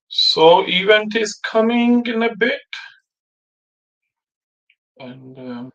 So event is coming in a bit, and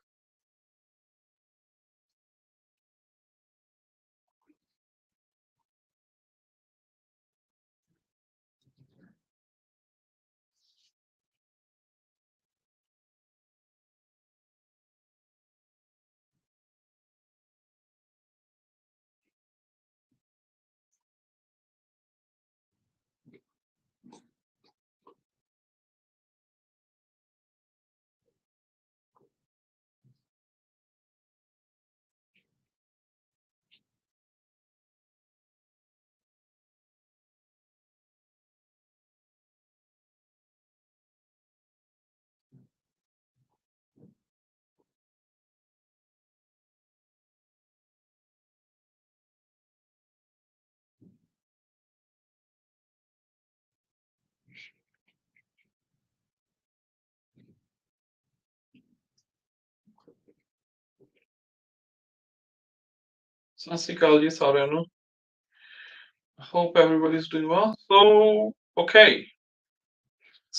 ਸਤਿ ਸ਼੍ਰੀ ਅਕਾਲ ਜੀ ਸਾਰਿਆਂ ਨੂੰ. Hope everybody's doing well. So, okay,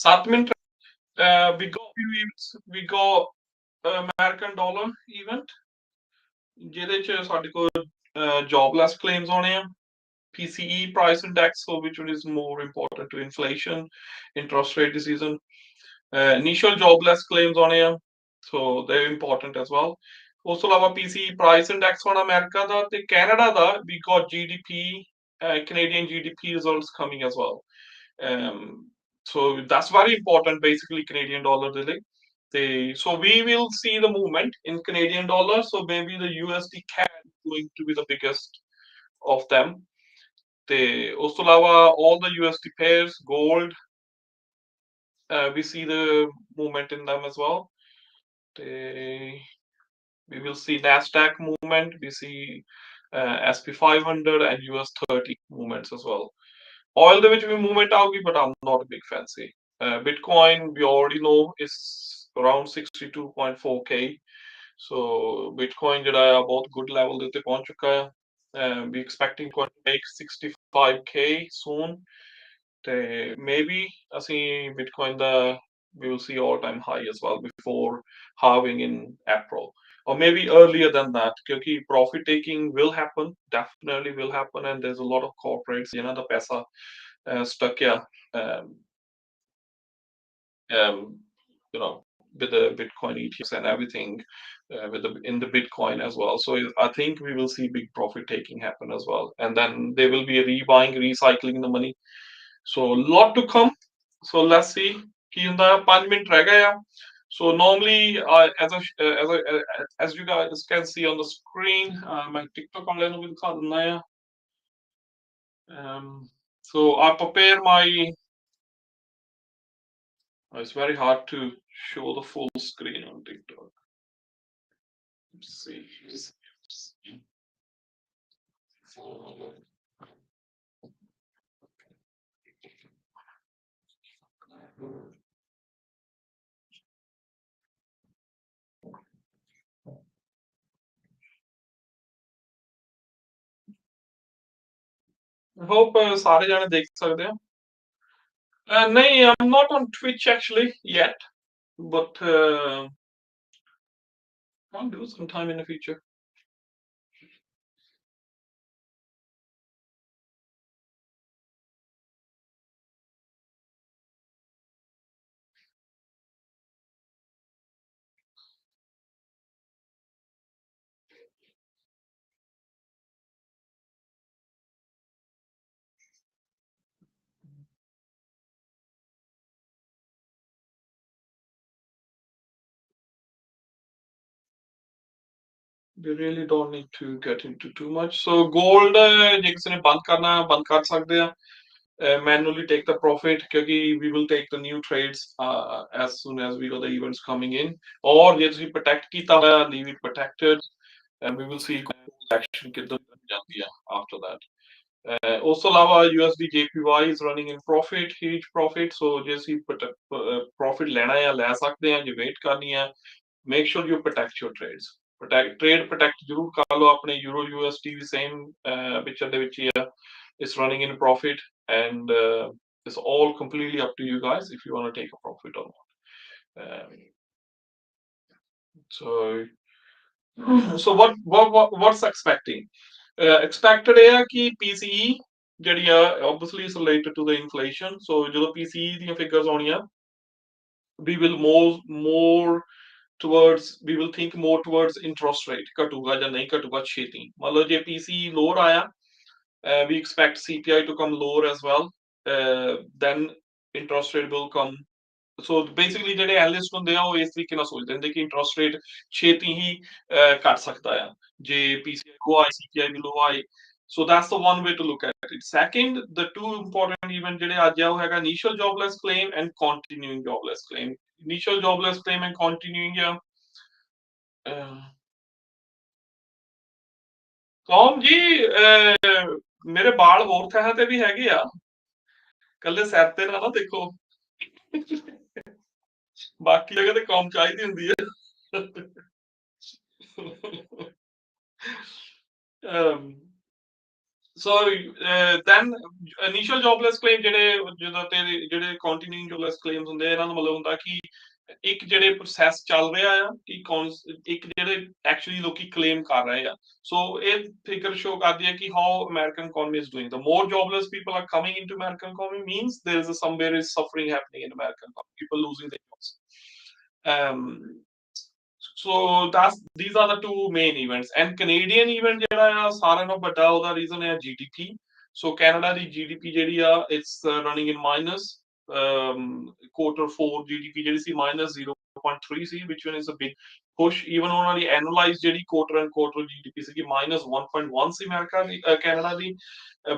7 minutes. We got few events. We got American dollar event, ਜਿਹਦੇ ਚ ਸਾਡੇ ਕੋਲ jobless claims ਹੋਣੇ ਆ, PCE Price Index, so which one is more important to inflation, interest rate decision. Initial jobless claims ਹੋਣੇ ਆ, so they're important as well. ਉਸ ਤੋਂ ਇਲਾਵਾ PCE Price Index ਹੋਣਾ ਅਮਰੀਕਾ ਦਾ, ਤੇ Canada the we got GDP, Canadian GDP results coming as well. So that's very important, basically Canadian dollar ਦੇ ਲਈ. So we will see the movement in Canadian dollar. So maybe the USD CAD is going to be the biggest of them. ਉਸ ਤੋਂ ਇਲਾਵਾ all the USD pairs, gold, we see the movement in them as well. We will see NASDAQ movement, we see SP 500 and US 30 movements as well. Oil ਦੇ ਵਿੱਚ ਵੀ movement ਆਊਗੀ, but I'm not a big fan. Bitcoin, we already know, is around 62.4K. So Bitcoin ਜਿਹੜਾ ਆ ਬਹੁਤ good level ਦੇ ਉੱਤੇ ਪਹੁੰਚ ਚੁੱਕਾ ਹੈ. We expecting to make 65K soon. Maybe ਅਸੀਂ Bitcoin the we will see all-time high as well before halving in April, or maybe earlier than that, because profit taking will happen, definitely will happen, and there's a lot of corporates ਜਿਹਨਾਂ ਦਾ ਪੈਸਾ stuck ਆ with the Bitcoin ETFs and everything, in the Bitcoin as well. So I think we will see big profit taking happen as well, and then there will be a rebuying, recycling the money. So a lot to come. So let's see. ਕੀ ਹੁੰਦਾ 5 minute ਰਹਿ ਗਏ ਆ. So normally, as you guys can see on the screen, my TikTok ਵਾਲਿਆਂ ਨੂੰ ਵੀ ਦਿਖਾ ਦਿੰਦਾ ਆ. So I prepare my. It's very hard to show the full screen on TikTok. Let's see. I hope ਸਾਰੇ ਜਾਣੇ ਦੇਖ ਸਕਦੇ ਆ. ਨਹੀਂ, I'm not on Twitch actually yet, but I'll do sometime in the future. We really don't need to get into too much. So gold, ਜੇ ਕਿਸੇ ਨੇ ਬੰਦ ਕਰਨਾ ਬੰਦ ਕਰ ਸਕਦੇ ਆ. Manually take the profit, ਕਿਉਂਕਿ we will take the new trades as soon as we got the events coming in. Or ਜੇ ਤੁਸੀਂ protect ਕੀਤਾ ਹੋਇਆ, leave it protected. and we will see action after that. ਉਸ ਤੋਂ ਇਲਾਵਾ USD JPY is running in profit, huge profit. So ਜੇ ਅਸੀਂ profit ਲੈਣਾ ਹੈ ਲੈ ਸਕਦੇ ਹਾਂ, ਜੇ ਵੇਟ ਕਰਨੀ ਹੈ, make sure you protect your trades. Trade protect ਜ਼ਰੂਰ ਕਰ ਲਓ ਆਪਣੇ Euro USD ਵੀ same picture ਦੇ ਵਿੱਚ ਹੀ ਆ. It's running in profit and it's all completely up to you guys if you want to take a profit or not. So what's expecting? Expected है कि PCE ਜਿਹੜੀ ਆ obviously is related to the inflation. So ਜਦੋਂ PCE ਦੀਆਂ figures ਆਉਣੀਆਂ, we will we will think more towards interest rate ਘਟੂਗਾ ਜਾਂ ਨਹੀਂ ਘਟੂਗਾ ਛੇਤੀ. ਮੰਨ ਲਓ ਜੇ PCE lower ਆਇਆ, we expect CPI to come lower as well. Then interest rate will come. So basically ਜਿਹੜੇ ਐਨਲਿਸਟ ਹੁੰਦੇ ਆ ਉਹ ਇਸ ਤਰੀਕੇ ਨਾਲ ਸੋਚਦੇ ਹੁੰਦੇ ਕਿ ਇੰਟਰਸਟ ਰੇਟ ਛੇਤੀ ਹੀ ਘਟ ਸਕਦਾ ਆ ਜੇ PCI low ਆਏ CPI ਵੀ low ਆਏ. So that's the one way to look at it. Second, the two important event ਜਿਹੜੇ ਅੱਜ ਆ ਉਹ ਹੈਗਾ initial jobless claim and continuing jobless claim. Initial jobless claim and continuing ਆ ਕੌਮ ਜੀ ਮੇਰੇ ਬਾਲ ਹੋਰ ਥਾਂ ਤੇ ਵੀ ਹੈਗੇ ਆ, ਕੱਲੇ ਸਿਰ ਤੇ ਨਾ ਦੇਖੋ, ਬਾਕੀ ਜਗ੍ਹਾ ਤੇ ਕੌਮ ਚਾਹੀਦੀ ਹੁੰਦੀ ਹੈ. So then initial jobless claim ਜਿਹੜੇ continuing jobless claims ਹੁੰਦੇ ਆ, ਇਹਨਾਂ ਦਾ ਮਤਲਬ ਹੁੰਦਾ ਕਿ ਇੱਕ ਜਿਹੜੇ ਪ੍ਰੋਸੈਸ ਚੱਲ ਰਿਹਾ ਆ ਕਿ ਇੱਕ ਜਿਹੜੇ ਐਕਚੁਅਲੀ ਲੋਕੀ ਕਲੇਮ ਕਰ ਰਹੇ ਆ. ਸੋ ਇਹ ਫਿਗਰ ਸ਼ੋ ਕਰਦੀ ਹੈ ਕਿ how American economy is doing. The more jobless people are coming into American economy means there is somewhere is suffering happening in American economy, people losing their jobs. So these are the two main events. And Canadian event ਜਿਹੜਾ ਆ ਸਾਰਿਆਂ ਨਾਲੋਂ ਵੱਡਾ ਉਹਦਾ reason ਹੈ GDP. So Canada ਦੀ GDP ਜਿਹੜੀ ਆ it's running in minus. Quarter 4 GDP ਜਿਹੜੀ ਸੀ -0.3 ਸੀ, which one is a big push. Even ਉਹਨਾਂ ਦੀ annualized ਜਿਹੜੀ quarter and quarter GDP ਸੀਗੀ -1.1 ਸੀ America the Canada the,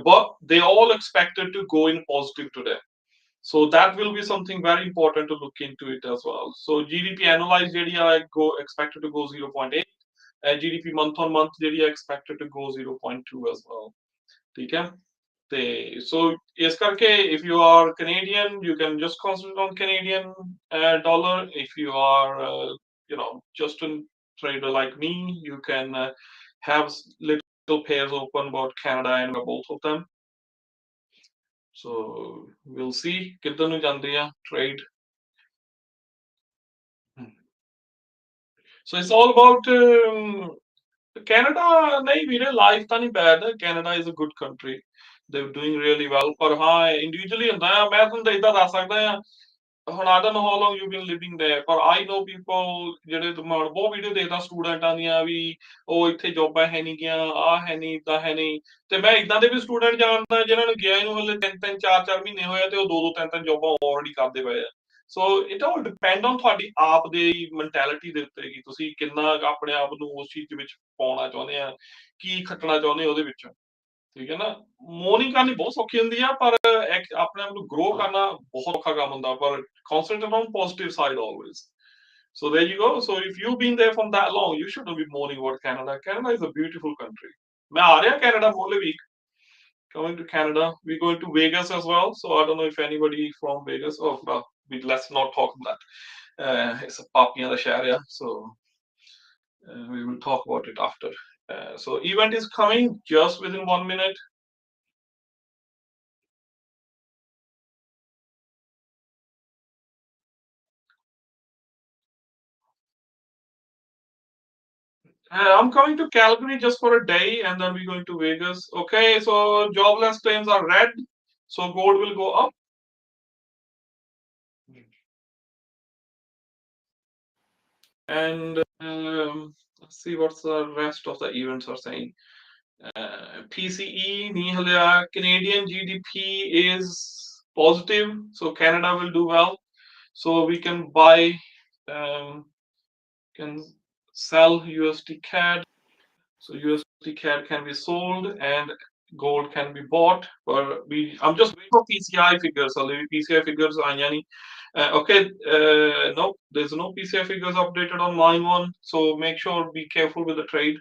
but they all expected to go in positive today. So that will be something very important to look into it as well. So GDP annualized ਜਿਹੜੀ ਆ expected to go 0.8, GDP month on month ਜਿਹੜੀ ਆ expected to go 0.2 as well. ਠੀਕ ਹੈ ਤੇ so ਇਸ ਕਰਕੇ if you are Canadian you can just concentrate on Canadian dollar. If you are just a trader like me, you can have little pairs open about Canada and both of them. So we'll see ਕਿੱਧਰ ਨੂੰ ਜਾਂਦੀ ਆ trade. So it's all about Canada. ਨਹੀਂ ਵੀਰੇ, life ਤਾਂ ਨਹੀਂ bad. Canada is a good country. They're doing really well. ਪਰ ਹਾਂ individually ਹੁੰਦਾ ਆ. ਮੈਂ ਤੁਹਾਨੂੰ ਇਦਾਂ ਦੱਸ ਸਕਦਾ ਆ, ਹੁਣ I don't know how long you've been living there, ਪਰ I know people ਜਿਹੜੇ ਬਹੁਤ ਵੀਡੀਓ ਦੇਖਦਾ ਸਟੂਡੈਂਟਾਂ ਦੀਆਂ ਵੀ, ਉਹ ਇੱਥੇ ਜੋਬਾਂ ਹੈ ਨਹੀਂ ਗੀਆਂ, ਆਹ ਹੈ ਨਹੀਂ, ਏਦਾਂ ਹੈ ਨਹੀਂ. ਤੇ ਮੈਂ ਏਦਾਂ ਦੇ ਵੀ ਸਟੂਡੈਂਟ ਜਾਣਦਾ ਜਿਨ੍ਹਾਂ ਨੂੰ ਗਿਆ ਨੂੰ ਹਲੇ 3-3 4-4 ਮਹੀਨੇ ਹੋਏ ਤੇ ਉਹ 2-2 3-3 ਜੋਬਾਂ ਆਲਰੇਡੀ ਕਰਦੇ ਪਏ ਆ. So it all depend on ਤੁਹਾਡੀ ਆਪ ਦੇ ਮੈਂਟੈਲਿਟੀ ਦੇ ਉੱਤੇ ਕਿ ਤੁਸੀਂ ਕਿੰਨਾ ਆਪਣੇ ਆਪ ਨੂੰ ਉਸ ਚੀਜ਼ ਵਿੱਚ ਪਾਉਣਾ ਚਾਹੁੰਦੇ ਆ, ਕੀ ਖੱਟਣਾ ਚਾਹੁੰਦੇ ਉਹਦੇ ਵਿੱਚ. ਠੀਕ ਹੈ ਨਾ, ਮੋਰਨਿੰਗ ਕਰਨੀ ਬਹੁਤ ਸੌਖੀ ਹੁੰਦੀ ਆ, ਪਰ ਆਪਣੇ ਆਪ ਨੂੰ ਗਰੋ ਕਰਨਾ ਬਹੁਤ ਔਖਾ ਕੰਮ ਹੁੰਦਾ, ਪਰ concentrate on positive side always. So there you go. So if you've been there from that long, you shouldn't be mourning about Canada. Canada is a beautiful country. मैं आ रहा Canada for a week. Coming to Canada, we're going to Vegas as well. So I don't know if anybody from Vegas. Oh, well, let's not talk about that. It's a papiyan da shahar, yeah. So we will talk about it after. So event is coming just within 1 minute. I'm coming to Calgary just for a day and then we're going to Vegas. Okay, so jobless claims are red, so gold will go up. And let's see what the rest of the events are saying. PCE Canadian GDP is positive, so Canada will do well. So we can buy, can sell USD CAD. So USD CAD can be sold and gold can be bought. But I'm just waiting for PCI figures. So PCI figures okay, no, there's no PCI figures updated on mine one. So make sure be careful with the trade.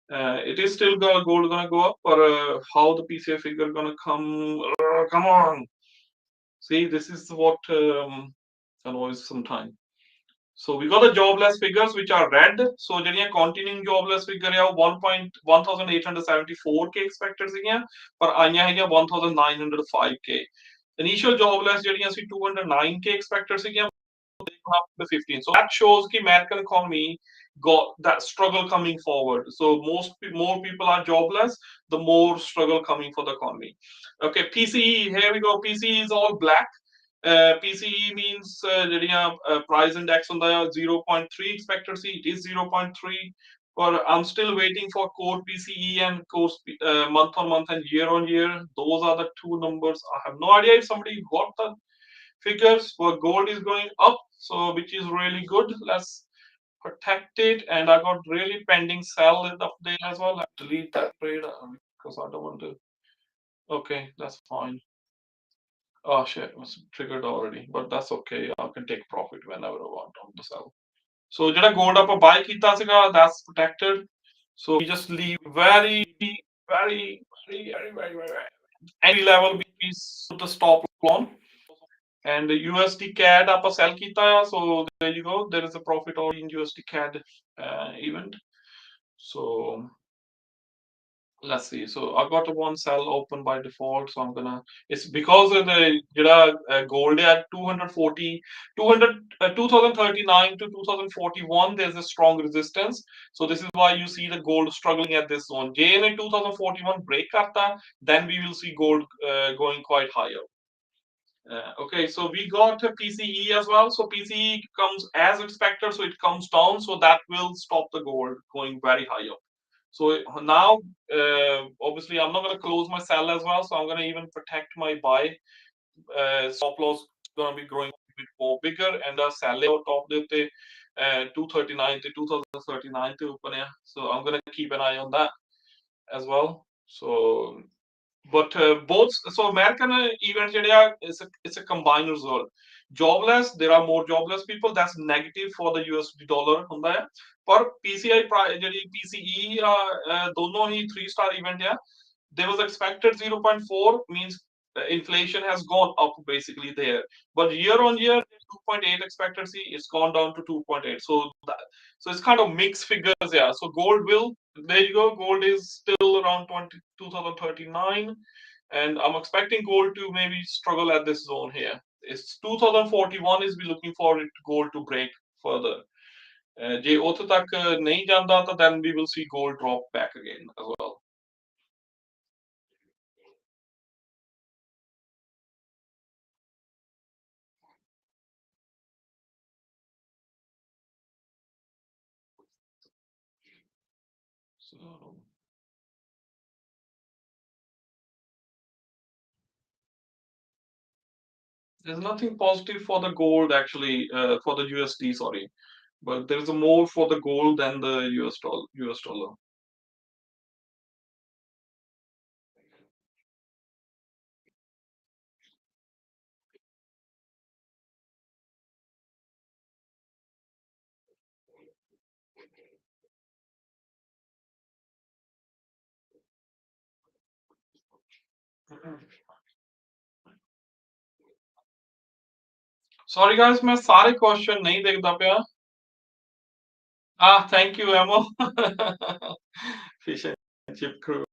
It is still gold gonna go up, or how the PCI figure gonna come? Come on, see, this is what annoys some time. So we got the jobless figures which are red. So ਜਿਹੜੀਆਂ continuing jobless figure ਆ 1,1874K expected ਸੀਗੀਆਂ ਪਰ ਆਈਆਂ ਹੈਗੀਆਂ 1,905K. Initial jobless ਜਿਹੜੀਆਂ ਸੀ 209K expected ਸੀਗੀਆਂ up to 15. So that shows the American economy got that struggle coming forward. So more people are jobless, the more struggle coming for the economy. Okay, PCE, here we go. PCE is all black. PCE means price index on the 0.3 expected see it is 0.3, but I'm still waiting for core PCE and core month on month and year on year. Those are the two numbers. I have no idea if somebody got the figures for gold is going up, so which is really good. Let's protect it, and I got really pending sell up there as well. I delete that trade because I don't want to. Okay, that's fine. Oh shit, it was triggered already, but that's okay. I can take profit whenever I want on the sell. So ਜਿਹੜਾ gold ਆਪਾਂ buy ਕੀਤਾ ਸੀਗਾ, that's protected. So we just leave very any level we put the stop on. And the USD CAD ਆਪਾਂ sell ਕੀਤਾ ਆ, so there you go. There is a profit already in USD CAD event. So let's see. So I got one sell open by default, so I'm gonna. It's because of the gold at 240, 2039 to 2041. There's a strong resistance. So this is why you see the gold struggling at this zone. Again in 2041 break karta, then we will see gold going quite higher. Okay, so we got a PCE as well. So PCE comes as expected, so it comes down, so that will stop the gold going very high up. So now, obviously, I'm not going to close my sell as well, so I'm going to even protect my buy. Stop loss going to be growing a bit more bigger, and the sell out of the 239 to 2039 to open here. So I'm going to keep an eye on that as well. So but both, so American event it's a combined result. Jobless, there are more jobless people, that's negative for the USD dollar ਹੁੰਦਾ ਹੈ ਪਰ PCI ਜਿਹੜੀ PCE ਦੋਨੋਂ ਹੀ 3-star event ਹੈ. There was expected 0.4 means inflation has gone up basically there, but year on year 2.8 expected see it's gone down to 2.8. So it's kind of mixed figures. Yeah, so gold will, there you go, gold is still around 2039, and I'm expecting gold to maybe struggle at this zone here. It's 2041 is we looking for it gold to break further. ਜੇ ਉੱਥੇ ਤੱਕ ਨਹੀਂ ਜਾਂਦਾ ਤਾਂ then we will see gold drop back again as well. So there's nothing positive for the gold actually, for the USD, sorry, but there's a more for the gold than the US dollar. Sorry guys, मैं सारे question नहीं देखता पिया. Thank you, Emo. Fish and chip crew.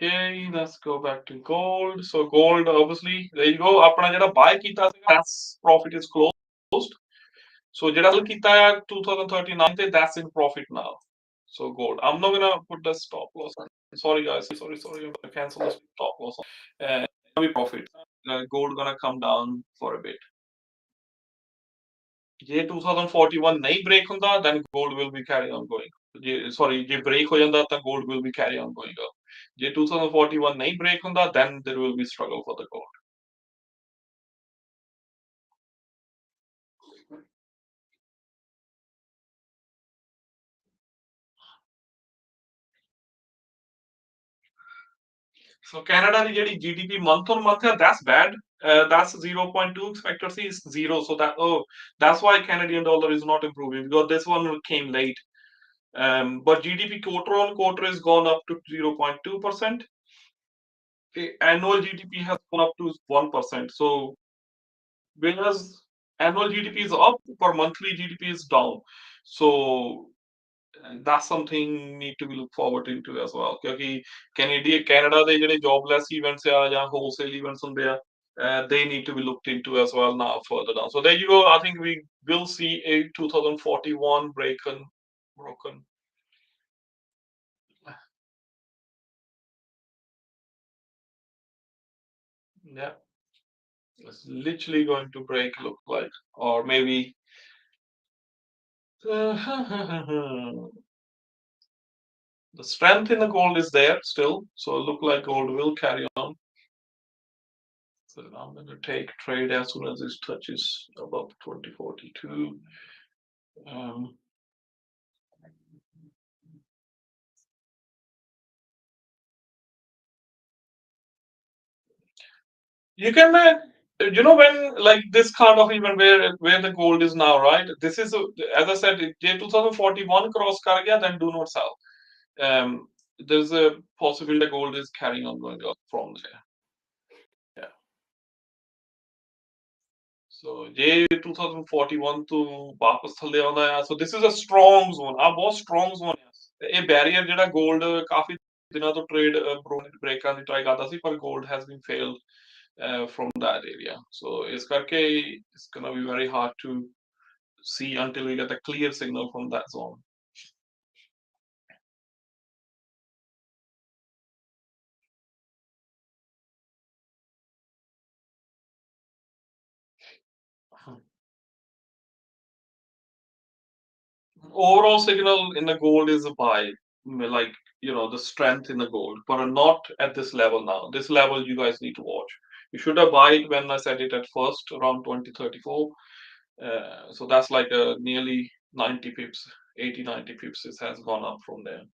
Okay, let's go back to gold. So gold, obviously, there you go. अपना ਜਿਹੜਾ buy ਕੀਤਾ ਸੀਗਾ, that's profit is closed. So ਜਿਹੜਾ sell ਕੀਤਾ ਹੈ 2039 ਤੇ that's in profit now. So gold. I'm not gonna put the stop loss on. Sorry guys, sorry. I'm gonna cancel the stop loss. Be profit. Gold gonna come down for a bit. ਜੇ 2041 ਨਹੀਂ break ਹੁੰਦਾ, then gold will be carry on going. ਜੇ break ਹੋ ਜਾਂਦਾ ਤਾਂ gold will be carry on going up. ਜੇ 2041 ਨਹੀਂ break ਹੁੰਦਾ, then there will be struggle for the gold. So Canada ਦੀ ਜਿਹੜੀ GDP month on month ਹੈ, that's bad. That's 0.2. Expected C is 0. So that's why Canadian dollar is not improving, because this one came late. But GDP quarter on quarter has gone up to 0.2%. The annual GDP has gone up to 1%. So whereas annual GDP is up, but monthly GDP is down. So that's something need to be looked forward into as well. ਕਿਉਂਕਿ Canada ਦੇ ਜਿਹੜੇ jobless events ਆ ਜਾਂ wholesale events ਹੁੰਦੇ ਆ, they need to be looked into as well now further down. So there you go. I think we will see a 2041 broken. Yeah, it's literally going to break, look like, or maybe. The strength in the gold is there still, so look like gold will carry on. So I'm going to take trade as soon as this touches above 2042. You can, when like this kind of even where the gold is now, right? This is as I said, if 2041 cross kar gaya, then do not sell. There's a possibility gold is carrying on going up from there. Yeah. So ਜੇ 2041 ਤੋਂ ਵਾਪਸ ਥੱਲੇ ਆਉਂਦਾ ਆ, so this is a strong zone, ਆ ਬਹੁਤ strong zone ਆ। ਇਹ barrier ਜਿਹੜਾ gold ਕਾਫੀ ਦਿਨਾਂ ਤੋਂ trade ਬ੍ਰੇਕਾਂ ਦੀ try ਕਰਦਾ ਸੀ, ਪਰ gold has been failed from that area. So ਇਸ ਕਰਕੇ it's gonna be very hard to see until we get a clear signal from that zone. Overall signal in the gold is a buy, like the strength in the gold, but not at this level now. This level you guys need to watch. You should have buy it when I said it at first, around 2034. So that's like a nearly 90 pips, 80, 90 pips. It has gone up from there.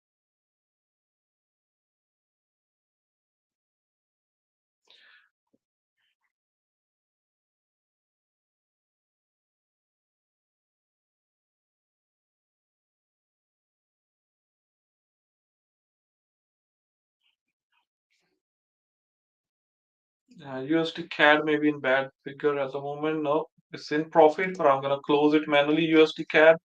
USD CAD may be in bad figure at the moment. No, it's in profit, but I'm gonna close it manually. USD CAD,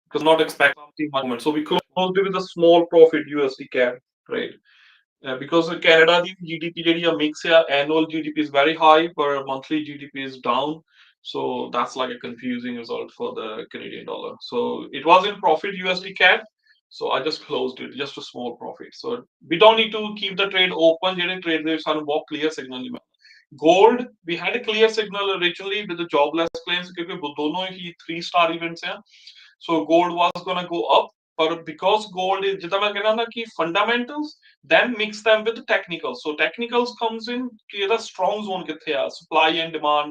because not expecting much moment. So we closed it with a small profit USD CAD trade. Because Canada the GDP ਜਿਹੜੀ a mix ਆ, annual GDP is very high, but monthly GDP is down. So that's like a confusing result for the Canadian dollar. So it was in profit USD CAD. So I just closed it, just a small profit. So we don't need to keep the trade open. ਜਿਹੜੇ trade ਦੇ ਸਾਨੂੰ ਬਹੁਤ clear signal ਨਹੀਂ ਮਿਲਦਾ. Gold, we had a clear signal originally with the jobless claims because dono hi 3-star events hai. So gold was gonna go up, but because gold is jitna main kehna na ki fundamentals, then mix them with the technicals. So technicals comes in ki the strong zone kithe hai, supply and demand,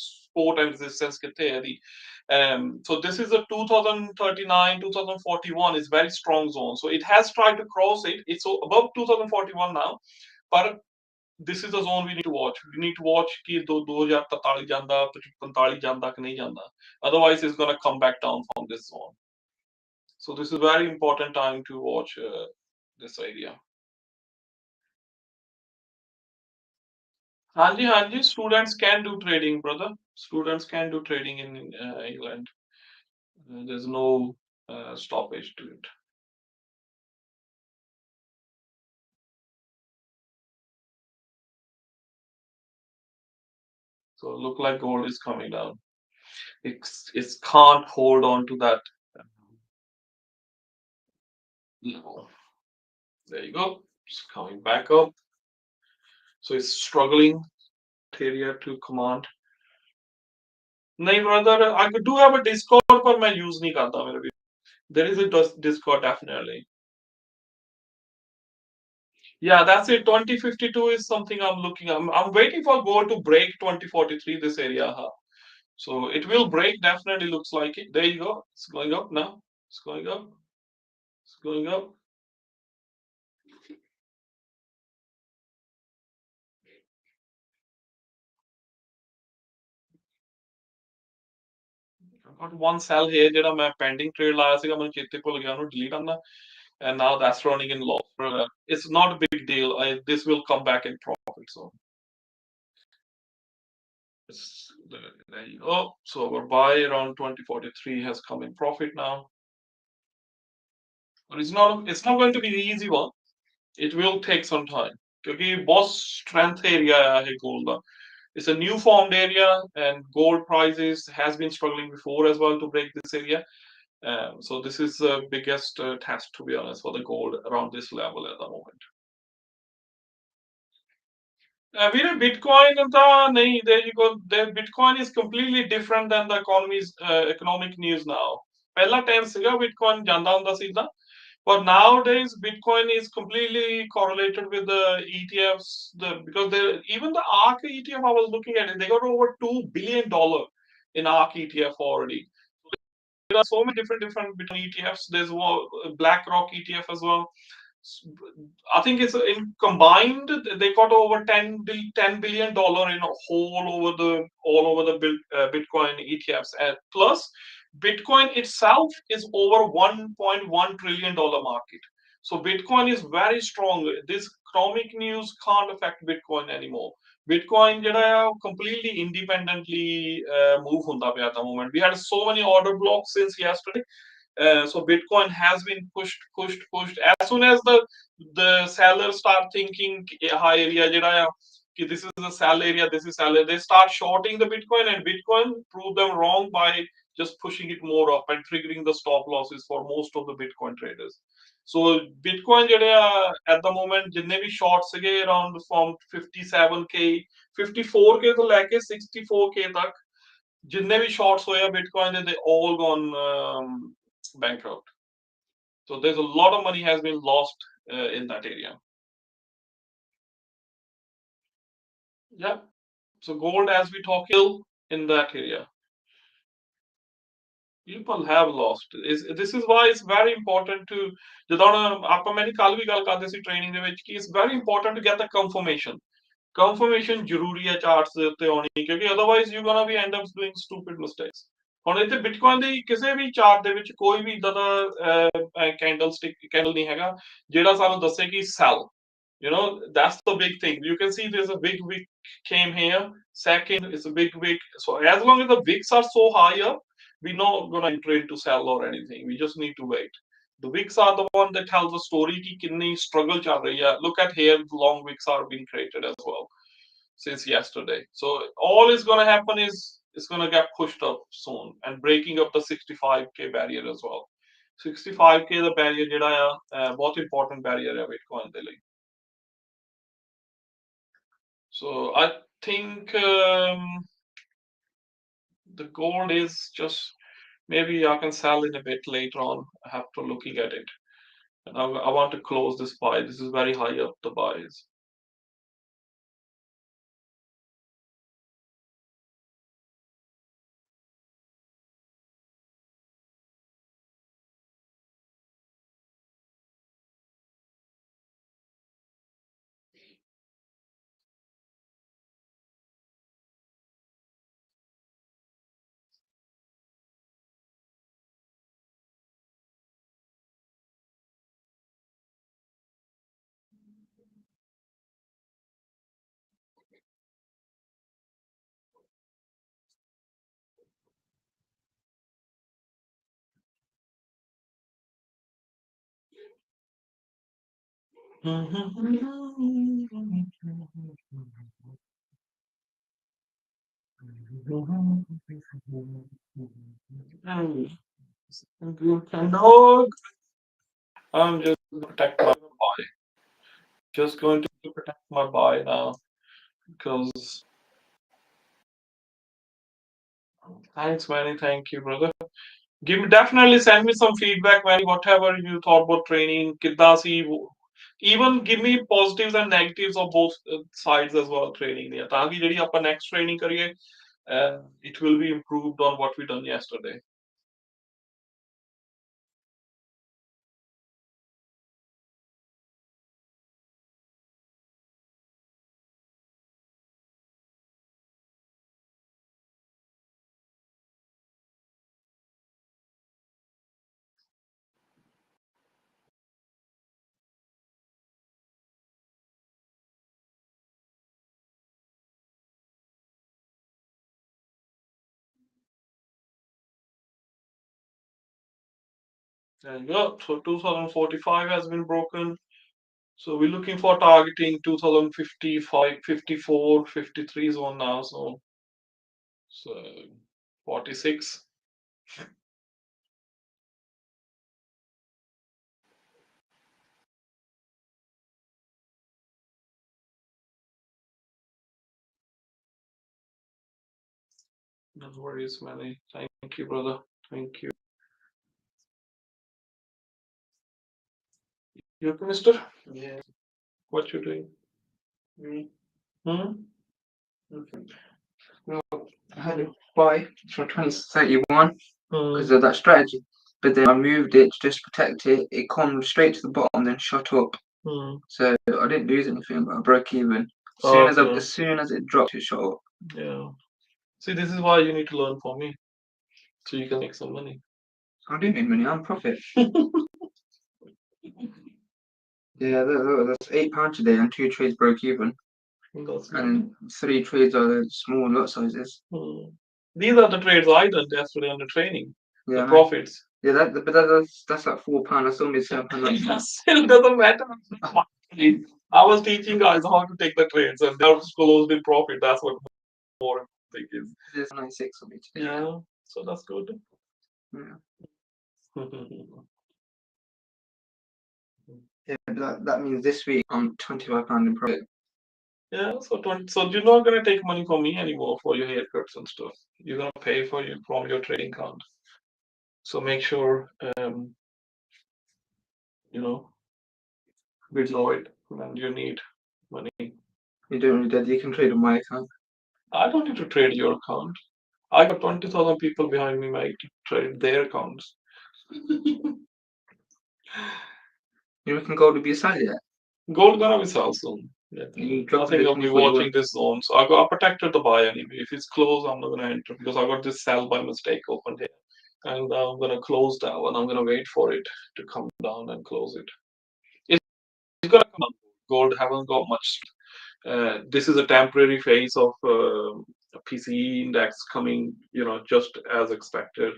support and resistance kithe hai di. So this is a 2039, 2041 is very strong zone. So it has tried to cross it. It's above 2041 now, but this is the zone we need to watch. We need to watch कि 2043 ਜਾਂਦਾ 45 ਜਾਂਦਾ कि नहीं ਜਾਂਦਾ. Otherwise, it's gonna come back down from this zone. So this is very important time to watch this area. हाँ जी, students can do trading, brother. Students can do trading in England. There's no stoppage to it. So look like gold is coming down. It can't hold on to that level. There you go. It's coming back up. So it's struggling area to command. नहीं brother, I do have a Discord, but मैं use नहीं करता मेरे भी. There is a Discord definitely. Yeah, that's it. 2052 is something I'm looking. I'm waiting for gold to break 2043 this area. Huh? So it will break. Definitely looks like it. There you go. It's going up now. It's going up. It's going up. got one sell here ਜਿਹੜਾ ਮੈਂ pending trade ਲਾਇਆ ਸੀਗਾ ਮੈਨੂੰ ਚੇਤੇ ਭੁੱਲ ਗਿਆ ਉਹਨੂੰ delete ਕਰਨਾ and now that's running in loss. It's not a big deal. This will come back in profit. So there you go. So our buy around 2043 has come in profit now. But it's not going to be the easy one. It will take some time. Because boss strength area है gold का. It's a new formed area and gold prices has been struggling before as well to break this area. So this is the biggest test, to be honest, for the gold around this level at the moment. ਵੀਰੇ Bitcoin ਤਾਂ ਨਹੀਂ, there you go. The Bitcoin is completely different than the economic news now. ਪਹਿਲਾ time ਸੀਗਾ Bitcoin ਜਾਂਦਾ ਹੁੰਦਾ ਸੀ ਤਾਂ, but nowadays Bitcoin is completely correlated with the ETFs. Because even the ARK ETF, I was looking at it, they got over $2 billion in ARK ETF already. There are so many different Bitcoin ETFs. There's BlackRock ETF as well. I think it's in combined they got over $10 billion in all over the Bitcoin ETFs, and plus Bitcoin itself is over $1.1 trillion market. So Bitcoin is very strong. This economic news can't affect Bitcoin anymore. Bitcoin completely independently move ਹੁੰਦਾ ਪਿਆ at the moment. We had so many order blocks since yesterday. So Bitcoin has been pushed. As soon as the sellers start thinking high area this is the sell area, this is sell area, they start shorting the Bitcoin, and Bitcoin prove them wrong by just pushing it more up and triggering the stop losses for most of the Bitcoin traders. So Bitcoin at the moment जितने भी shorts ਸੀਗੇ around from 57K 54K ਤੋਂ ਲੈ ਕੇ 64K तक जितने भी shorts होया Bitcoin they all gone bankrupt. So there's a lot of money has been lost in that area. Yeah. So gold, as we talk, in that area. People have lost. This is why it's very important to ਜਦੋਂ ਆਪਾਂ ਮੈंने ਕੱਲ ਵੀ ਗੱਲ ਕਰਦੇ ਸੀ training ਦੇ ਵਿੱਚ ਕਿ it's very important to get the confirmation ਜ਼ਰੂਰੀ ਹੈ ਚਾਰਟਸ ਦੇ ਉੱਤੇ ਆਉਣੀ, ਕਿਉਂਕਿ otherwise you're gonna be end up doing stupid mistakes. ਹੁਣ ਇੱਥੇ ਬਿਟਕੋਇਨ ਦੇ ਕਿਸੇ ਵੀ ਚਾਰਟ ਦੇ ਵਿੱਚ ਕੋਈ ਵੀ ਇਦਾਂ ਦਾ ਕੈਂਡਲ ਨਹੀਂ ਹੈਗਾ ਜਿਹੜਾ ਸਾਨੂੰ ਦੱਸੇ ਕਿ cell. That's the big thing. You can see there's a big wick came here. Second is a big wick. So as long as the wicks are so high up, we're not gonna enter into sell or anything. We just need to wait. The wicks are the one that tells the story ki kinni struggle chal rahi hai. Look at here, long wicks are being created as well since yesterday. So all is gonna happen is it's gonna get pushed up soon and breaking up the 65K barrier as well. 65K the barrier ਜਿਹੜਾ ਆ ਬਹੁਤ important barrier ਹੈ Bitcoin ਦੇ ਲਈ. So I think the gold is just maybe I can sell it a bit later on after looking at it. And I want to close this buy. This is very high up the buys. Dog. I'm just protect my buy. Just going to protect my buy now because thanks, Manny. Thank you, brother. Definitely send me some feedback, Manny. Whatever you thought about training, ਕਿੱਦਾਂ ਸੀ even give me positives and negatives of both sides as well training ਦੀਆਂ ਤਾਂ ਕਿ ਜਿਹੜੀ ਆਪਾਂ next training ਕਰੀਏ it will be improved on what we done yesterday. And yeah, so 2045 has been broken. So we're looking for targeting 2055, 54, 53 zone now. So 46. No worries, Manny. Thank you, brother. Thank you. You okay, mister? Yeah. What you doing? Me. Hmm? Okay. Well, I had a buy from 2031 because of that strategy, but then I moved it to just protect it. It come straight to the bottom, then shot up. So I didn't lose anything, but I broke even. As soon as it dropped, it shot up. Yeah. See, this is why you need to learn from me, so you can make some money. I do need money. I'm profit. Yeah, that's £8 today, and 2 trades broke even. And 3 trades are small lot sizes. These are the trades I done yesterday on the training. Yeah, the profits. Yeah, that's like £4. I still made £7. It still doesn't matter. I was teaching guys how to take the trades, and they're closed in profit. That's what more thing is. It's 96 for me today. Yeah, so that's good. Yeah. Yeah, that means this week I'm £25 in profit. Yeah, so you're not gonna take money from me anymore for your haircuts and stuff. You're gonna pay for you from your trading account. So make sure you know withdraw it when you need money. You don't need that. You can trade on my account. I don't need to trade your account. I got 20,000 people behind me, mate, to trade their accounts. You reckon gold will be a side yet? Gold gonna be sell soon. Yeah. I think I'll be watching this zone. So I protected the buy anyway. If it's closed, I'm not gonna enter because I got this sell by mistake opened here. And I'm gonna close down and I'm gonna wait for it to come down and close it. It's gonna come down. Gold haven't got much. This is a temporary phase of PCE index coming, just as expected,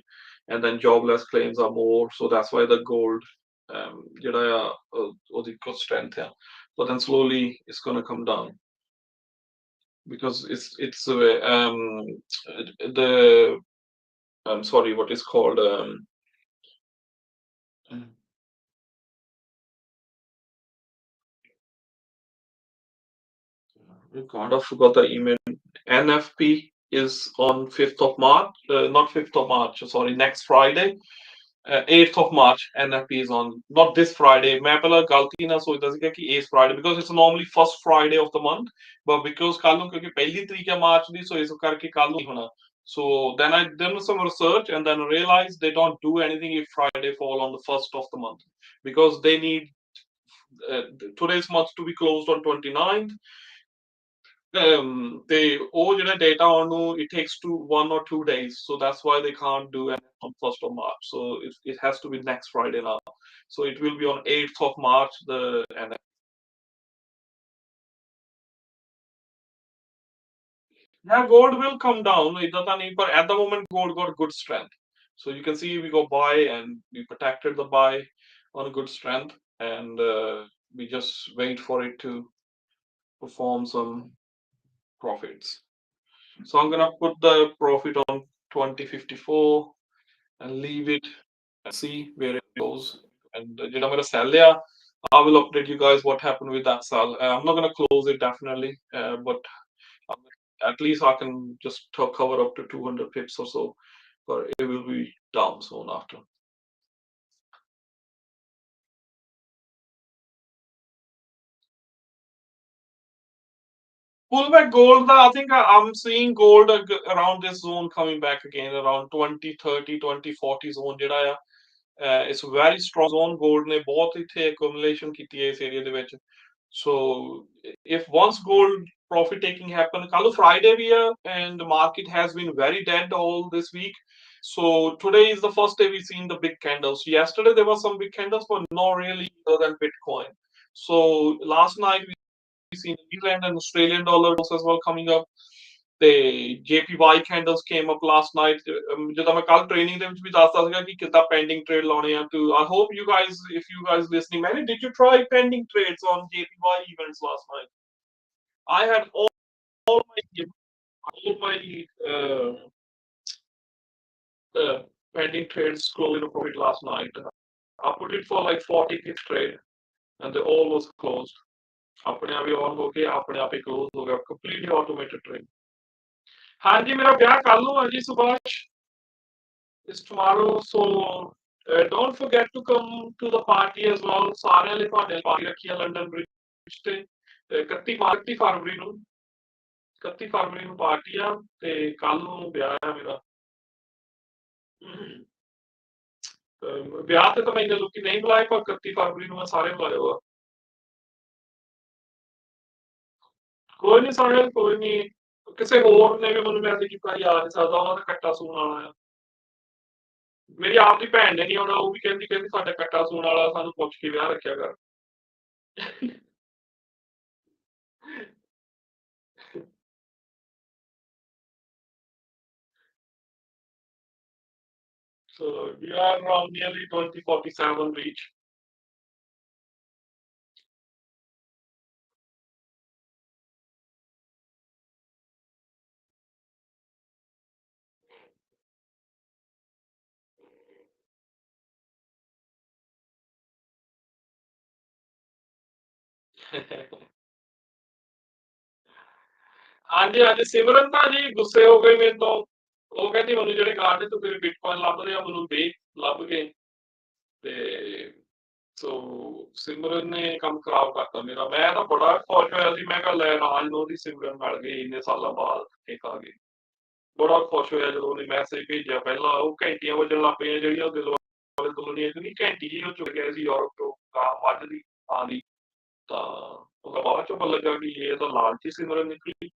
and then jobless claims are more, so that's why the gold, ਉਹਦੀ ਕੁਝ strength ਹੈ, but then slowly it's gonna come down because it's the I'm sorry, what is called you kind of forgot the email. NFP is on 5th of March, not 5th of March, sorry, next Friday. 8th of March, NFP is on, not this Friday. मैं पहला गलती ना सोचता ਸੀ कि 8th Friday because it's normally first Friday of the month, but because ਕੱਲ ਨੂੰ ਕਿਉਂਕਿ ਪਹਿਲੀ ਤਰੀਕ ਹੈ ਮਾਰਚ ਦੀ, so ਇਸ ਕਰਕੇ ਕੱਲ ਨੂੰ ਹੋਣਾ. So then I did some research and then realized they don't do anything if Friday fall on the first of the month because they need today's month to be closed on 29th. They all data on it takes 1 or 2 days, so that's why they can't do it on 1st of March. So it has to be next Friday now. So it will be on 8th of March. Yeah, gold will come down. It doesn't need, but at the moment, gold got good strength. So you can see we go buy and we protected the buy on a good strength, and we just wait for it to perform some profits. So I'm gonna put the profit on 2054 and leave it and see where it goes. And I'm gonna sell there. I will update you guys what happened with that sell. I'm not gonna close it definitely, but at least I can just cover up to 200 pips or so, but it will be down soon after. Pullback gold, I think I'm seeing gold around this zone coming back again, around 2030, 2040 zone. It's a very strong zone. Gold ने बहुत इथे accumulation ਕੀਤੀ है इस area ਦੇ ਵਿੱਚ. So if once gold profit taking happen, ਕੱਲ Friday ਵੀ ਹੈ and the market has been very dead all this week. So today is the first day we've seen the big candles. Yesterday there were some big candles, but not really other than Bitcoin. So last night we seen New Zealand and Australian dollar as well coming up. ਤੇ JPY candles came up last night. ਜਦੋਂ ਮੈਂ ਕੱਲ training ਦੇ ਵਿੱਚ ਵੀ ਦੱਸਦਾ ਸੀਗਾ ਕਿ ਕਿੱਦਾਂ ਪੈਂਡਿੰਗ ਟ੍ਰੇਡ ਲਾਉਣੇ ਆ to I hope you guys, if you guys listening, man, did you try pending trades on JPY events last night? I had all my uh, pending trades closed in a profit last night. I put it for like 40 pips trade and they all was closed. ਆਪਣੇ ਆਪ ਹੀ on ਹੋ ਕੇ ਆਪਣੇ ਆਪ ਹੀ close ਹੋ ਗਿਆ, completely automated trade. ਹਾਂਜੀ ਮੇਰਾ ਵਿਆਹ ਕੱਲ ਨੂੰ ਹੈ ji Subhash, is tomorrow, so don't forget to come to the party as well. ਸਾਰਿਆਂ ਲਈ ਤੁਹਾਡੇ ਪਾਰਟੀ ਰੱਖੀ ਹੈ ਲੰਡਨ ਬ੍ਰਿਜ ਤੇ 31 ਫਰਵਰੀ ਨੂੰ 31 ਫਰਵਰੀ ਨੂੰ ਪਾਰਟੀ ਆ ਤੇ ਕੱਲ ਨੂੰ ਵਿਆਹ ਹੈ ਮੇਰਾ। ਵਿਆਹ ਤੇ ਤਾਂ ਮੈਂ ਇੰਨੇ ਲੋਕੀ ਨਹੀਂ ਬੁਲਾਏ ਪਰ 31 ਫਰਵਰੀ ਨੂੰ ਮੈਂ ਸਾਰੇ ਬੁਲਾਏ ਆ। ਕੋਈ ਨਹੀਂ ਸਾਹਿਲ, ਕੋਈ ਨਹੀਂ, ਕਿਸੇ ਹੋਰ ਨੇ ਵੀ ਮੈਨੂੰ ਮੈਸੇਜ ਕੀਤਾ ਯਾਦ ਨਹੀਂ ਸਕਦਾ, ਉਹਨਾਂ ਦਾ ਕੱਟਾ ਸੂਣ ਵਾਲਾ ਆ। ਮੇਰੀ ਆਪ ਦੀ ਭੈਣ ਨੇ ਨਹੀਂ ਆਉਣਾ, ਉਹ ਵੀ ਕਹਿੰਦੀ ਸਾਡਾ ਕੱਟਾ ਸੂਣ ਵਾਲਾ, ਸਾਨੂੰ ਪੁੱਛ ਕੇ ਵਿਆਹ ਰੱਖਿਆ ਕਰ। So we are around nearly 2047 reach. ਹਾਂਜੀ ਹਾਂਜੀ ਸਿਮਰਨ ਤਾਂ ਜੀ ਗੁੱਸੇ ਹੋ ਗਈ ਮੇਰੇ ਤੋਂ, ਉਹ ਕਹਿੰਦੀ ਮੈਨੂੰ ਜਿਹੜੇ ਕਾਰਡ ਤੂੰ ਮੇਰੇ ਬਿਟਕੋਇਨ ਲੱਭ ਰਿਹਾ ਮੈਨੂੰ ਦੇ ਲੱਭ ਕੇ, ਤੇ ਸੋ ਸਿਮਰਨ ਨੇ ਕੰਮ ਖਰਾਬ ਕਰਤਾ ਮੇਰਾ। ਮੈਂ ਤਾਂ ਬੜਾ ਖੁਸ਼ ਹੋਇਆ ਸੀ, ਮੈਂ ਕਿਹਾ ਲੈ ਰਾਜ ਨੂੰ ਉਹਦੀ ਸਿਮਰਨ ਮਿਲ ਗਈ ਇੰਨੇ ਸਾਲਾਂ ਬਾਅਦ ਇੱਕ ਆ ਗਈ। ਬੜਾ ਖੁਸ਼ ਹੋਇਆ ਜਦੋਂ ਉਹਨੇ ਮੈਸੇਜ ਭੇਜਿਆ, ਪਹਿਲਾਂ ਉਹ ਘੰਟੀਆਂ ਵੱਜਣ ਲੱਗ ਪਈਆਂ ਜਿਹੜੀਆਂ ਦਿਲ ਵਾਲੇ ਦੁਨੀਆ ਚ ਨਹੀਂ, ਘੰਟੀ ਜੀ ਉਹ ਚੁੱਕ ਗਿਆ ਸੀ ਯੂਰਪ ਤੋਂ ਮੱਝ ਦੀ ਥਾਂ ਦੀ, ਤਾਂ ਉਹਦਾ ਬਾਅਦ ਚੋਂ ਪਤਾ ਲੱਗਾ ਕਿ ਇਹ ਤਾਂ ਲਾਲਚੀ ਸਿਮਰਨ ਨਿਕਲੀ।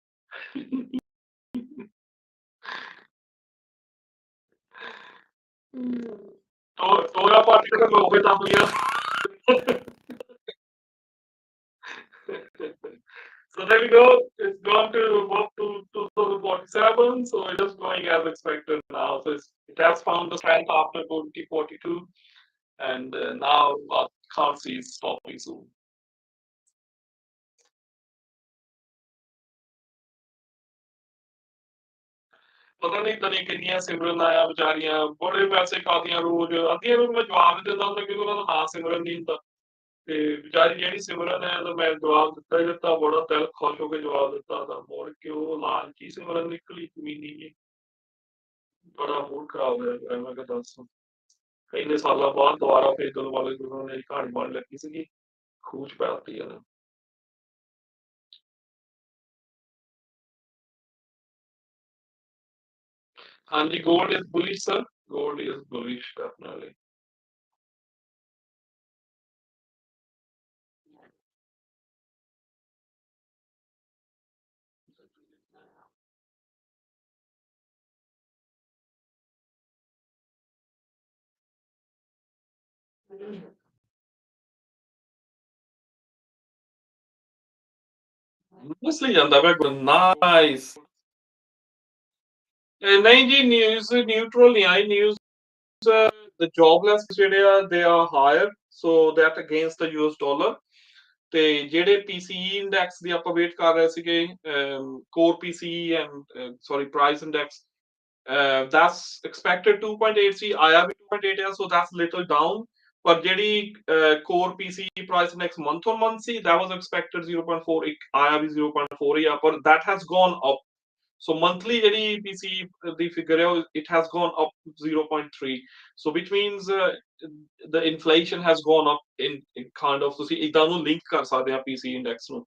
ਤੋਰਾ ਪਾਰਟੀ ਤਾਂ ਲੋਕ ਹੀ ਦੱਬ ਗਿਆ। So there we go. It's gone to up to 2047. So it is going as expected now. So it has found the strength after 2042, and now can't see it stopping soon. ਪਤਾ ਨਹੀਂ ਤਨੇ ਕਿੰਨੀਆਂ ਸਿਮਰਨ ਆਇਆ ਵਿਚਾਰੀਆਂ, ਬੜੇ ਪੈਸੇ ਖਾਦੀਆਂ ਰੋਜ਼, ਅੱਧੀਆਂ ਨੂੰ ਮੈਂ ਜਵਾਬ ਦਿੰਦਾ ਹੁੰਦਾ ਕਿ ਉਹਨਾਂ ਦਾ ਨਾਂ ਸਿਮਰਨ ਨਹੀਂ ਹੁੰਦਾ, ਤੇ ਵਿਚਾਰੀ ਜਿਹੜੀ ਸਿਮਰਨ ਹੈ ਤਾਂ ਮੈਂ ਜਵਾਬ ਦਿੱਤਾ ਹੀ ਦਿੱਤਾ, ਬੜਾ ਦਿਲ ਖੁਸ਼ ਹੋ ਕੇ ਜਵਾਬ ਦਿੱਤਾ, ਤਾਂ ਮੁੜ ਕੇ ਉਹ ਲਾਲਚੀ ਸਿਮਰਨ ਨਿਕਲੀ ਕਮੀਨੀ ਜੀ। ਬੜਾ ਮੂਡ ਖਰਾਬ ਹੋਇਆ, ਮੈਂ ਕਿਹਾ ਦੱਸ ਇੰਨੇ ਸਾਲਾਂ ਬਾਅਦ ਦੁਬਾਰਾ ਫੇਰ ਜਦੋਂ ਵਾਲੇ ਗੁਰੂ ਨੇ ਕਹਾਣੀ ਬਣ ਲੱਗੀ ਸੀਗੀ, ਖੂਚ ਪੈਤੀ ਆ। ਹਾਂਜੀ gold is bullish sir, gold is bullish definitely. ਮਸਲੀ ਜਾਂਦਾ ਵਾ ਨਾਈਸ। ਨਹੀਂ ਜੀ ਨਿਊਜ਼ ਨਿਊਟਰਲ ਨਹੀਂ ਆਈ ਨਿਊਜ਼, the jobless ਜਿਹੜੇ ਆ they are higher, so that against the US dollar, ਤੇ ਜਿਹੜੇ PCE ਇੰਡੈਕਸ ਦੀ ਆਪਾਂ ਵੇਟ ਕਰ ਰਹੇ ਸੀਗੇ, core PCE and sorry price index, that's expected 2.8 ਸੀ, ਆਇਆ ਵੀ 2.8 ਆ, so that's little down, ਪਰ ਜਿਹੜੀ core PCE price index month on month ਸੀ that was expected 0.4, ਇੱਕ ਆਇਆ ਵੀ 0.4 ਹੀ ਆ, ਪਰ that has gone up. So monthly ਜਿਹੜੀ PCE ਦੀ figure ਹੈ it has gone up 0.3, so which means the inflation has gone up in kind of, ਤੁਸੀਂ ਇਦਾਂ ਨੂੰ ਲਿੰਕ ਕਰ ਸਕਦੇ ਆ PCE index ਨੂੰ,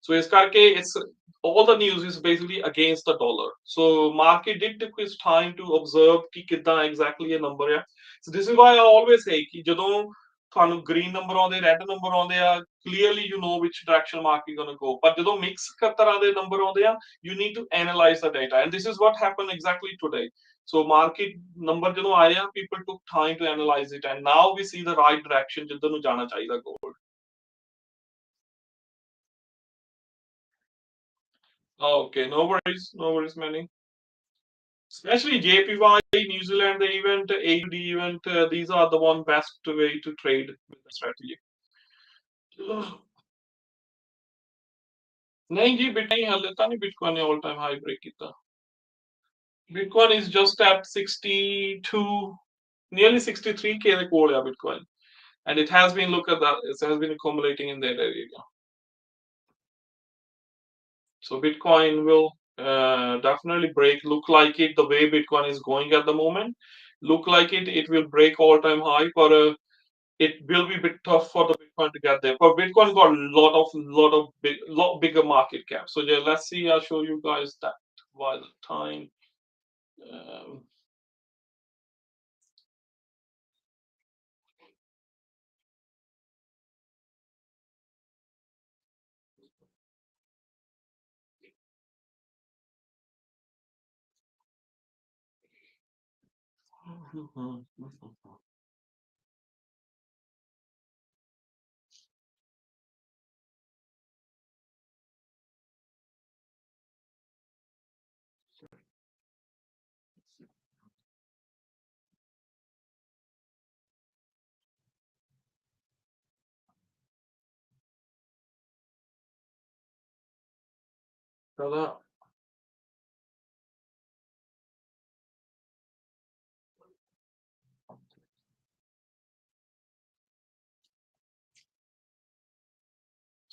so ਇਸ ਕਰਕੇ it's all the news is basically against the dollar, so market did took its time to observe ਕਿ ਕਿੱਦਾਂ exactly ਇਹ number ਆ, so this is why I always say ਕਿ ਜਦੋਂ ਤੁਹਾਨੂੰ ਗ੍ਰੀਨ ਨੰਬਰ ਆਉਂਦੇ ਰੈੱਡ ਨੰਬਰ ਆਉਂਦੇ ਆ, clearly you know which direction market gonna go, ਪਰ ਜਦੋਂ ਮਿਕਸ ਤਰ੍ਹਾਂ ਦੇ ਨੰਬਰ ਆਉਂਦੇ ਆ you need to analyze the data, and this is what happened exactly today. So market number ਜਦੋਂ ਆਏ ਆ people took time to analyze it, and now we see the right direction ਜਿੱਧਰ ਨੂੰ ਜਾਣਾ ਚਾਹੀਦਾ gold. Okay, no worries, Manny. Especially JPY, New Zealand event, AUD event, these are the one best way to trade with the strategy. नहीं जी bitcoin हाले ਤਾਂ ਨਹੀਂ Bitcoin ਨੇ all time high break ਕੀਤਾ. Bitcoin is just at 62, nearly 63K the ਕੋਲ ਆ Bitcoin, and it has been, look at that, it has been accumulating in that area. So Bitcoin will definitely break, look like it, the way Bitcoin is going at the moment, look like it will break all time high, but it will be a bit tough for the Bitcoin to get there. But Bitcoin got a lot bigger market cap. So yeah, let's see. I'll show you guys that by the time. Um,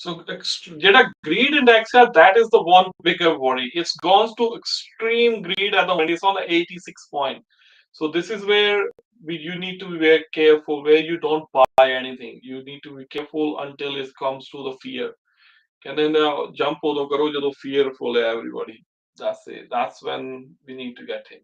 So ਜਿਹੜਾ greed index that is the one bigger worry. It's gone to extreme greed at the moment. It's on the 86 point. So this is where you need to be very careful, where you don't buy anything. You need to be careful until it comes to the fear. ਕਹਿੰਦੇ ਨੇ jump ਉਦੋਂ ਕਰੋ ਜਦੋਂ fearful ਹੈ everybody. That's it. That's when we need to get in.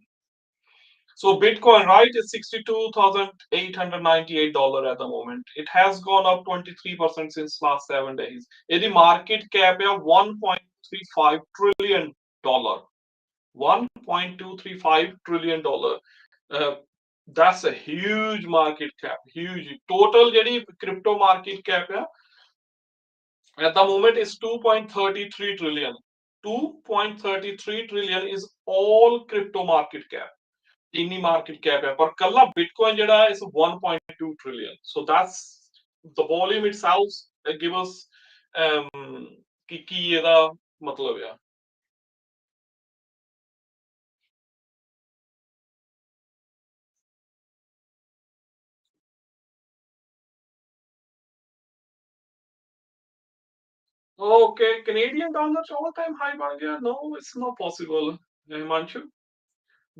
So Bitcoin, right, is $62,898 at the moment. It has gone up 23% since last 7 days. The market cap is $1.35 trillion. $1.235 trillion. Uh, that's a huge market cap. Huge. Total crypto market cap at the moment is 2.33 trillion. 2.33 trillion is all crypto market cap. ਇੰਨੀ market cap ਹੈ ਪਰ ਕੱਲਾ Bitcoin ਜਿਹੜਾ ਹੈ ਇਸ 1.2 trillion. So that's the volume itself give us ਕੀ ਇਹਦਾ ਮਤਲਬ ਆ. Okay, Canadian dollar all time high ਬਣ ਗਿਆ. No, it's not possible, Himanshu.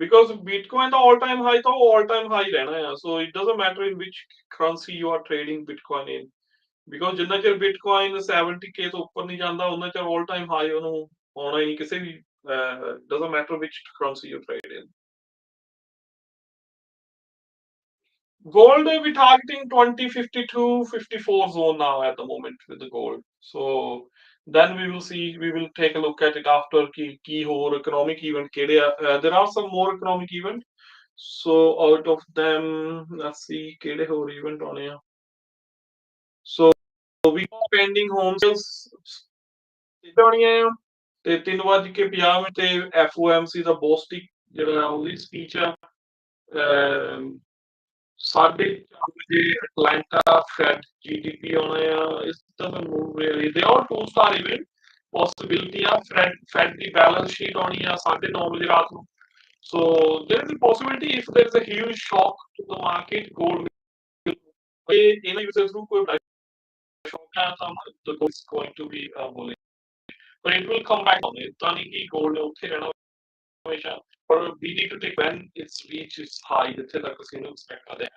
Because Bitcoin the all time high ਤਾਂ all time high ਰਹਿਣਾ ਆ. So it doesn't matter in which currency you are trading Bitcoin in. Because ਜਿੰਨਾ ਚਿਰ Bitcoin 70K ਤੋਂ ਉੱਪਰ ਨਹੀਂ ਜਾਂਦਾ ਉਹਨਾਂ ਚਿਰ all time high ਉਹਨੂੰ ਆਉਣਾ ਹੀ ਨਹੀਂ ਕਿਸੇ ਵੀ doesn't matter which currency you trade in. Gold we targeting 2052-54 zone now at the moment with the gold. So then we will see, we will take a look at it after key ਹੋਰ economic event ਕਿਹੜੇ ਆ. There are some more economic event. So out of them, let's see ਕਿਹੜੇ ਹੋਰ event ਆਉਣੇ ਆ. So we got pending home sales ਆਉਣੀਆਂ ਆ ਤੇ 3:50 ਤੇ FOMC ਦਾ ਬੋਸਟਿਕ ਜਿਹੜਾ ਉਹਦੀ ਸਪੀਚ ਆ. 4:30 ਵਜੇ Atlanta Fed GDP ਆਉਣਾ ਆ. It doesn't move really. They all two-star event. Possibility ਆ Fed ਦੀ balance sheet ਆਉਣੀ ਆ 9:30 ਵਜੇ ਰਾਤ ਨੂੰ. So there is a possibility if there is a huge shock to the market, gold will in a through shock the gold is going to be bullish. But it will come back on it. ਤਾਂ ਨਹੀਂ ਕਿ gold ਨੇ ਉੱਥੇ ਰਹਿਣਾ ਹਮੇਸ਼ਾ. But we need to take when its reach is high, ਜਿੱਥੇ ਤੱਕ ਅਸੀਂ ਨੂੰ expect ਕਰਦੇ ਹਾਂ.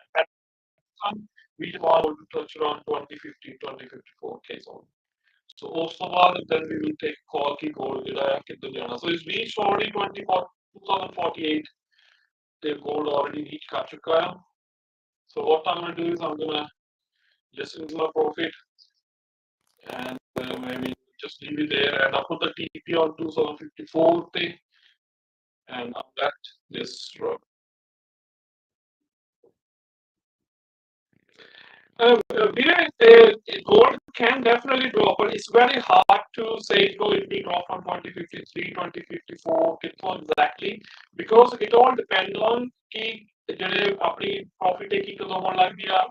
We want to touch around 2050-2054K zone. So ਉਸ ਤੋਂ ਬਾਅਦ then we will take call ਕਿ gold ਜਿਹੜਾ ਹੈ ਕਿੱਧਰ ਜਾਣਾ. So it's reached already 2048. The gold already reached ਕਰ ਚੁੱਕਾ ਹੈ. So what I'm going to do is I'm going to just use my profit and maybe just leave it there, and I'll put the TP on 2054 and I'll let this run. ਵੀਰੇ gold can definitely drop, but it's very hard to say it will drop from 2053, 2054, exactly, because it all depends on कि ਜਿਹੜੇ ਆਪਣੀ profit taking ਕਦੋਂ ਹੋਣ ਲੱਗਦੀ ਆ,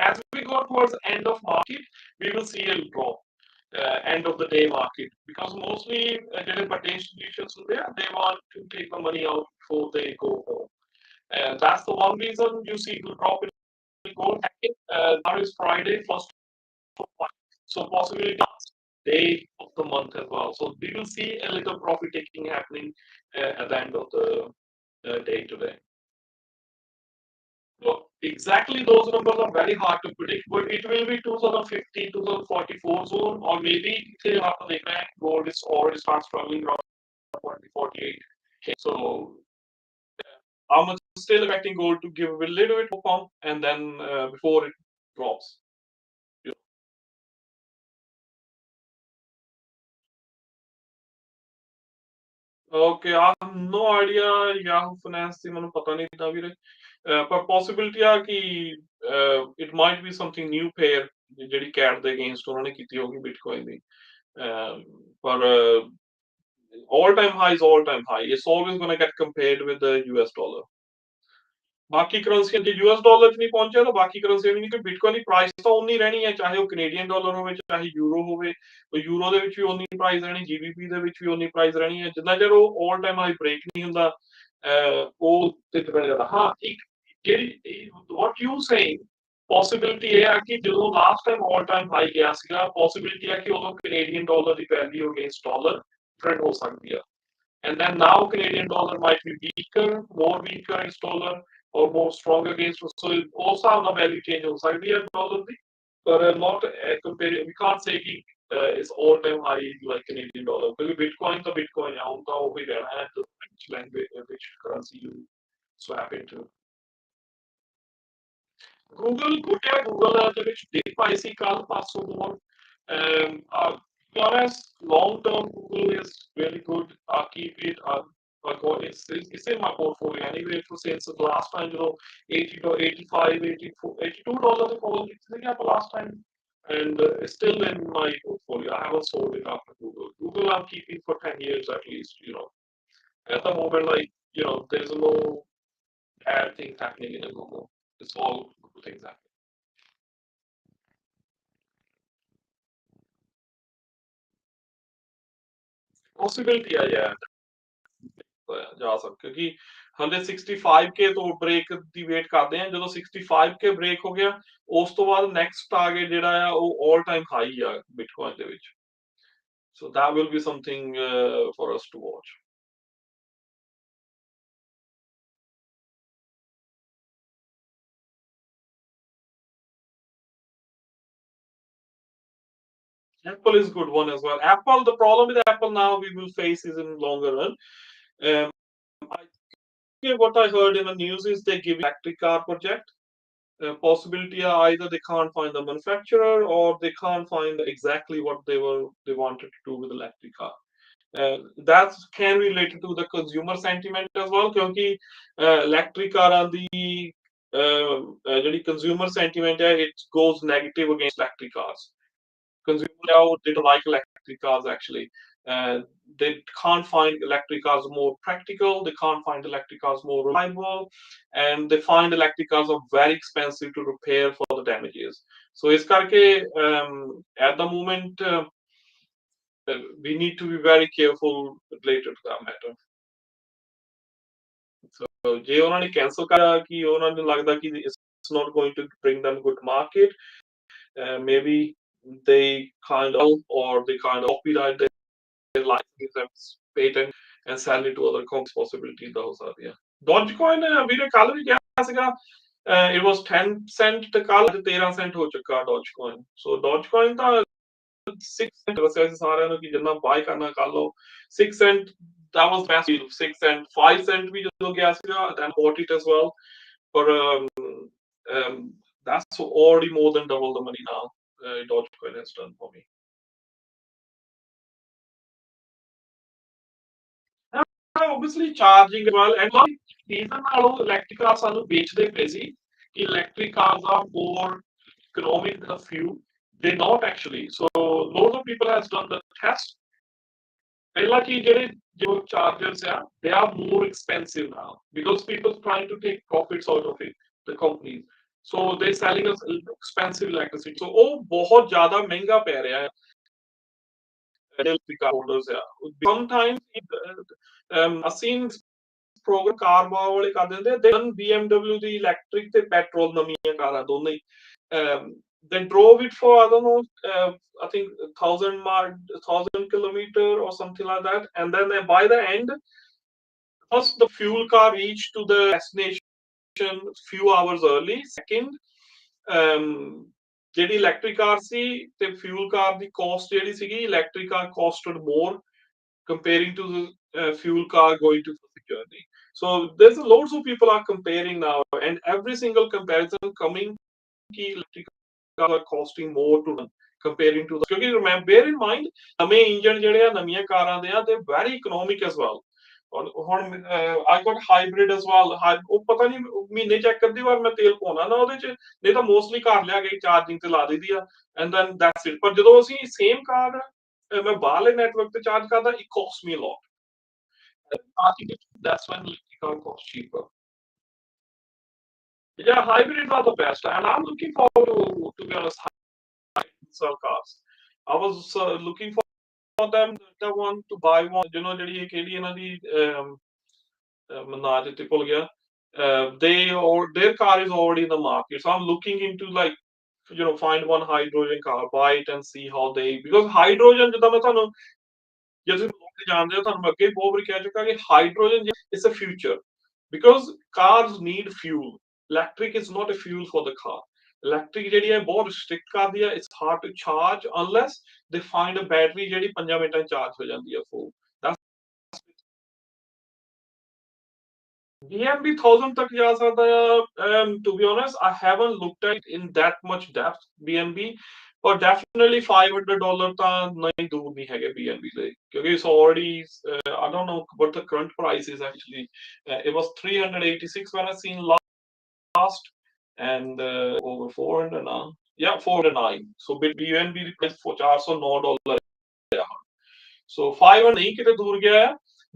as we go towards the end of market, we will see a drop. End of the day market, because mostly ਜਿਹੜੇ ਵੱਡੇ institutions ਹੁੰਦੇ ਆ, they want to take the money out before they go home, and that's the one reason you see the drop in gold. Now is Friday, first, so possibly last day of the month as well. So we will see a little profit taking happening at the end of the day today. So exactly those numbers are very hard to predict, but it will be 2050, 2044 zone, or maybe after the event, gold is already start struggling around 2048. So I'm still expecting gold to give a little bit more pump, and then before it drops. Okay, I have no idea Yahoo Finance ਦੀ ਮੈਨੂੰ ਪਤਾ ਨਹੀਂ ਤਾਂ ਵੀਰੇ, ਪਰ possibility ਆ ਕਿ it might be something new pair ਜਿਹੜੀ CAT ਦੇ against ਉਹਨਾਂ ਨੇ ਕੀਤੀ ਹੋਗੀ Bitcoin ਦੀ, ਪਰ all time high is all time high. It's always going to get compared with the US dollar. ਬਾਕੀ ਕਰੰਸੀਆਂ ਜੇ US ਡਾਲਰ 'ਚ ਨਹੀਂ ਪਹੁੰਚਿਆ ਤਾਂ ਬਾਕੀ ਕਰੰਸੀਆਂ ਵੀ ਨਹੀਂ, ਕਿ ਬਿਟਕੋਇਨ ਦੀ ਪ੍ਰਾਈਸ ਤਾਂ ਉਨੀ ਰਹਿਣੀ ਹੈ, ਚਾਹੇ ਉਹ ਕੈਨੇਡੀਅਨ ਡਾਲਰ ਹੋਵੇ, ਚਾਹੇ ਯੂਰੋ ਹੋਵੇ, ਉਹ ਯੂਰੋ ਦੇ ਵਿੱਚ ਵੀ ਉਨੀ ਪ੍ਰਾਈਸ ਰਹਿਣੀ, GBP ਦੇ ਵਿੱਚ ਵੀ ਉਨੀ ਪ੍ਰਾਈਸ ਰਹਿਣੀ ਹੈ, ਜਿੰਨਾ ਚਿਰ ਉਹ ਆਲ ਟਾਈਮ ਹਾਈ ਬ੍ਰੇਕ ਨਹੀਂ ਹੁੰਦਾ, ਉਹ ਤੇ ਡਿਪੈਂਡ ਕਰਦਾ। ਹਾਂ, ਇੱਕ ਜਿਹੜੀ ਵਾਟ ਯੂ ਸੇਇੰਗ ਪੋਸੀਬਿਲਿਟੀ ਇਹ ਆ ਕਿ ਜਦੋਂ last time all time high ਗਿਆ ਸੀਗਾ, ਪੋਸੀਬਿਲਿਟੀ ਆ ਕਿ ਉਦੋਂ ਕੈਨੇਡੀਅਨ ਡਾਲਰ ਦੀ ਵੈਲਿਊ ਅਗੇਂਸਟ ਡਾਲਰ ਡਿਫਰੈਂਟ ਹੋ ਸਕਦੀ ਆ, and then now Canadian dollar might be weaker, more weaker against dollar, or more strong against. So also on the value change on side we have dollar, but not compared. We can't say it's all time high like Canadian dollar. Because Bitcoin to Bitcoin, which language, which currency you swap into. Google, good at Google, which dip I see call passo more. To be honest, long term Google is really good. I keep it. It's in my portfolio anyway. So since the last time, 80 to 85, 84, $82 probably last time, and it's still in my portfolio. I haven't sold it after Google. Google I'm keeping for 10 years at least. At the moment, there's no bad things happening in Google. It's all good things happening. Possibility है यार, ਜਾ ਸਕਦਾ, ਕਿਉਂਕਿ ਹਲੇ 65K ਤੋਂ break ਦੀ wait ਕਰਦੇ ਆ, ਜਦੋਂ 65K ਬ੍ਰੇਕ ਹੋ ਗਿਆ, ਉਸ ਤੋਂ ਬਾਅਦ ਨੈਕਸਟ ਟਾਰਗੇਟ ਜਿਹੜਾ ਆ ਉਹ ਆਲ ਟਾਈਮ ਹਾਈ ਆ ਬਿਟਕੋਇਨ ਦੇ ਵਿੱਚ, so that will be something for us to watch. Apple is good one as well. Apple, the problem with Apple now we will face is in longer run. What I heard in the news is they give electric car project. Possibility either they can't find the manufacturer or they can't find exactly what they wanted to do with electric car. That can be related to the consumer sentiment as well, because electric car the consumer sentiment it goes negative against electric cars. Consumers now they don't like electric cars actually. They can't find electric cars more practical, they can't find electric cars more reliable, and they find electric cars are very expensive to repair for the damages. So it's at the moment we need to be very careful related to that matter. So ਜੇ ਉਹਨਾਂ ਨੇ cancel ਕਰਾ ਕਿ ਉਹਨਾਂ ਨੂੰ ਲੱਗਦਾ ਕਿ it's not going to bring them good market, maybe they kind of or they kind of copyright their license patent and sell it to other companies. Possibility ਦਾ ਹੋ ਸਕਦੀ ਆ। Dogecoin ਵੀਰੇ ਕੱਲ ਵੀ ਕਿਹਾ ਸੀਗਾ, it was 10 cent ਤੇ ਕੱਲ 13 cent ਹੋ ਚੁੱਕਾ Dogecoin. So Dogecoin ਤਾਂ 6 cent ਦੱਸਿਆ ਸੀ ਸਾਰਿਆਂ ਨੂੰ ਕਿ ਜਿੰਨਾ ਬਾਈ ਕਰਨਾ ਕਰ ਲਓ, 6 cent that was best deal. 6 cent, 5 cent ਵੀ ਜਦੋਂ ਗਿਆ ਸੀਗਾ, then bought it as well. But that's already more than double the money now. Dogecoin has done for me. Obviously charging as well, and reason ਨਾਲੋਂ electric cars ਸਾਨੂੰ ਵੇਚਦੇ ਪਏ ਸੀ ਕਿ electric cars are more economic than fuel, they not actually. So loads of people has done the test. ਪਹਿਲਾਂ ਕੀ ਜਿਹੜੇ ਜੋ chargers are, they are more expensive now because people trying to take profits out of it, the companies. So they selling us expensive electricity. So ਉਹ ਬਹੁਤ ਜ਼ਿਆਦਾ ਮਹਿੰਗਾ ਪੈ ਰਿਹਾ ਹੈ holders ਆ. Sometimes I've seen program ਕਾਰ ਵਾਲੇ ਕਰ ਦਿੰਦੇ they run BMW the electric ਤੇ petrol ਨਵੀਆਂ ਕਾਰਾਂ ਦੋਨੇ ਹੀ they drove it for I don't know I think 1,000 kilometer or something like that, and then by the end first the fuel car reached to the destination few hours early. Second ਜਿਹੜੀ electric car ਸੀ ਤੇ fuel car ਦੀ cost ਜਿਹੜੀ ਸੀਗੀ electric car costed more comparing to the fuel car going to the journey. So there's loads of people are comparing now, and every single comparison coming electric cars are costing more to run comparing to the. Because remember, bear in mind, ਨਵੇਂ engine ਜਿਹੜੇ ਆ ਨਵੀਆਂ ਕਾਰਾਂ ਦੇ ਆ they very economic as well. ਹੁਣ I got hybrid as well. ਉਹ ਪਤਾ ਨਹੀਂ ਮਹੀਨੇ ਚ ਇੱਕ ਅੱਧੀ ਵਾਰ ਮੈਂ ਤੇਲ ਪਾਉਣਾ ਨਾ ਉਹਦੇ ਚ, ਨਹੀਂ ਤਾਂ ਮੋਸਟਲੀ ਘਰ ਲਿਆ ਕੇ ਚਾਰਜਿੰਗ ਤੇ ਲਾ ਦਈਦੀ ਆ and then that's it. ਪਰ ਜਦੋਂ ਅਸੀਂ ਸੇਮ ਕਾਰ ਮੈਂ ਬਾਹਰਲੇ ਨੈਟਵਰਕ ਤੇ ਚਾਰਜ ਕਰਦਾ it costs me a lot. I think that's when electric car costs cheaper. Yeah, hybrids are the best, and I'm looking forward to be honest, hybrid cell cars. I was looking for them. I want to buy one. You know, ਜਿਹੜੀ ਕਿਹੜੀ ਇਹਨਾਂ ਦੀ ਨਾਂ ਜਿੱਤੇ ਭੁੱਲ ਗਿਆ. Their car is already in the market, so I'm looking into like find one hydrogen car, buy it and see how they, because hydrogen ਜਿੱਦਾਂ ਮੈਂ ਤੁਹਾਨੂੰ ਜੇ ਤੁਸੀਂ ਜਾਣਦੇ ਹੋ ਤੁਹਾਨੂੰ ਅੱਗੇ ਬਹੁਤ ਵਾਰੀ ਕਹਿ ਚੁੱਕਾ ਕਿ hydrogen is a future because cars need fuel. Electric is not a fuel for the car. Electric ਜਿਹੜੀ ਹੈ ਬਹੁਤ restrict ਕਰਦੀ ਹੈ. It's hard to charge unless they find a battery ਜਿਹੜੀ 5 ਮਿੰਟਾਂ ਚਾਰਜ ਹੋ ਜਾਂਦੀ ਹੈ full. BNB 1000 ਤੱਕ ਜਾ ਸਕਦਾ ਆ. To be honest, I haven't looked at it in that much depth BNB, but definitely $500 ਤਾਂ ਨਹੀਂ ਦੂਰ ਨਹੀਂ ਹੈਗੇ BNB ਦੇ, ਕਿਉਂਕਿ it's already I don't know what the current price is actually. It was 386 when I seen last, and over 400 now. Yeah, 409. So BNB price for $409. So 500 ਨਹੀਂ ਕਿਤੇ ਦੂਰ ਗਿਆ ਹੈ,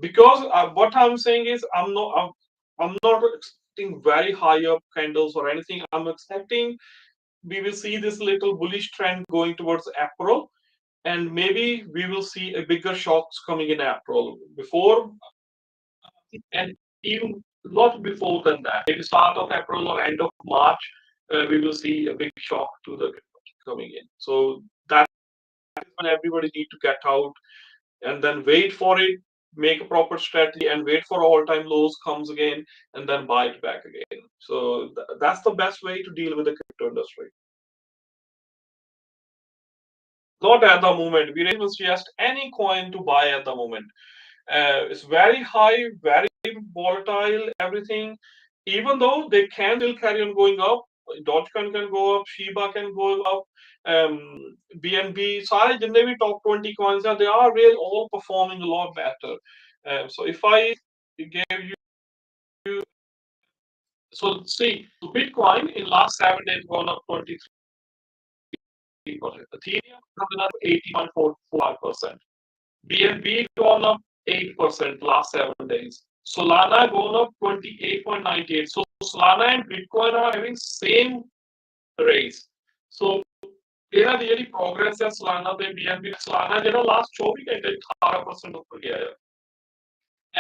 because what I'm saying is I'm not expecting very high up candles or anything. I'm expecting we will see this little bullish trend going towards April, and maybe we will see a bigger shocks coming in April before, and even not before than that. Maybe start of April or end of March, we will see a big shock to the coming in. So that is when everybody need to get out and then wait for it, make a proper strategy, and wait for all-time lows comes again, and then buy it back again. So that's the best way to deal with the crypto industry. Not at the moment. We don't suggest any coin to buy at the moment. It's very high, very volatile, everything. Even though they can still carry on going up, Dogecoin can go up, Shiba can go up, BNB, sorry, जितने भी top 20 coins are, they are really all performing a lot better. So if I gave you, so see, Bitcoin in last 7 days gone up 23%. Ethereum gone up 80.45%. BNB gone up 8% last 7 days. Solana gone up 28.98. So Solana and Bitcoin are having same raise. So ਇਹਦਾ ਦੀ ਜਿਹੜੀ progress ਹੈ Solana ਤੇ BNB, Solana ਜਿਹੜਾ last 24 ਘੰਟੇ 18% ਉੱਪਰ ਗਿਆ ਹੈ.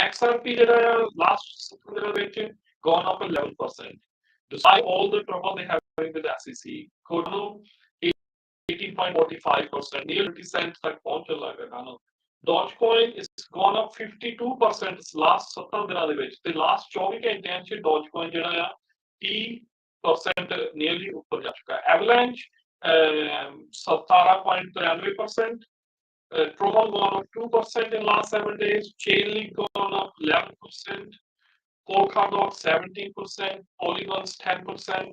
XRP ਜਿਹੜਾ ਆ ਲਾਸਟ 7 ਦਿਨਾਂ ਵਿੱਚ gone up 11%. Despite all the trouble they have with the SEC, Cardano 18.45%, near 20 cents ਤੱਕ ਪਹੁੰਚਣ ਲੱਗ ਗਿਆ Cardano. Dogecoin is gone up 52% last 7 ਦਿਨਾਂ ਦੇ ਵਿੱਚ, ਤੇ ਲਾਸਟ 24 ਘੰਟਿਆਂ 'ਚ Dogecoin ਜਿਹੜਾ ਆ 30% nearly ਉੱਪਰ ਜਾ ਚੁੱਕਾ ਹੈ. Avalanche 17.93%. Tron gone up 2% in last 7 days. Chainlink gone up 11%. Polkadot 17%. Polygon's 10%.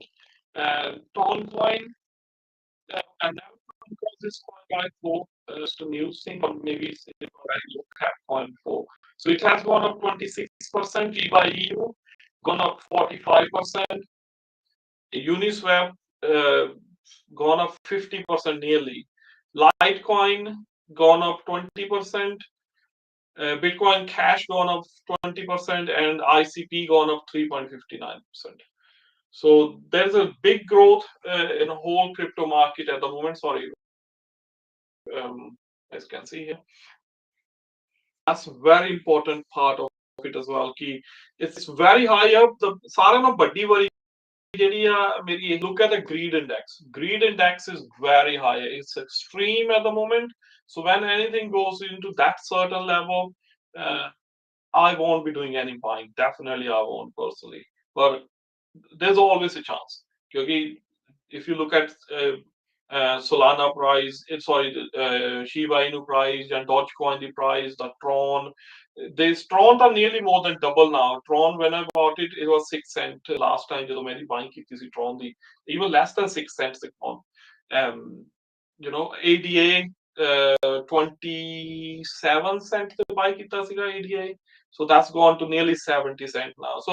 Toncoin and now because this coin guy for just a news thing, or maybe it's already looked at coin before. So it has gone up 26%. GYU gone up 45%. Uniswap gone up 50% nearly. Litecoin gone up 20%. Bitcoin Cash gone up 20%, and ICP gone up 3.59%. So there's a big growth in the whole crypto market at the moment. Sorry, as you can see here, that's a very important part of it as well. Ki it's very high up. The सारे ना बड़ी वाली ਜਿਹੜੀ ਆ ਮੇਰੀ look at the greed index. Greed index is very high. It's extreme at the moment. So when anything goes into that certain level, I won't be doing any buying. Definitely, I won't personally. But there's always a chance. Because if you look at Solana price, Shiba Inu price and Dogecoin the price, the Tron. This Tron are nearly more than double now. Tron, when I bought it, it was 6 cents last time. ਜਦੋਂ ਮੇਰੀ buying ਕੀਤੀ ਸੀ Tron the, even less than 6 cents the Tron. ADA 27 cents ਤੇ buy ਕੀਤਾ ਸੀਗਾ ADA. So that's gone to nearly 70 cents now. So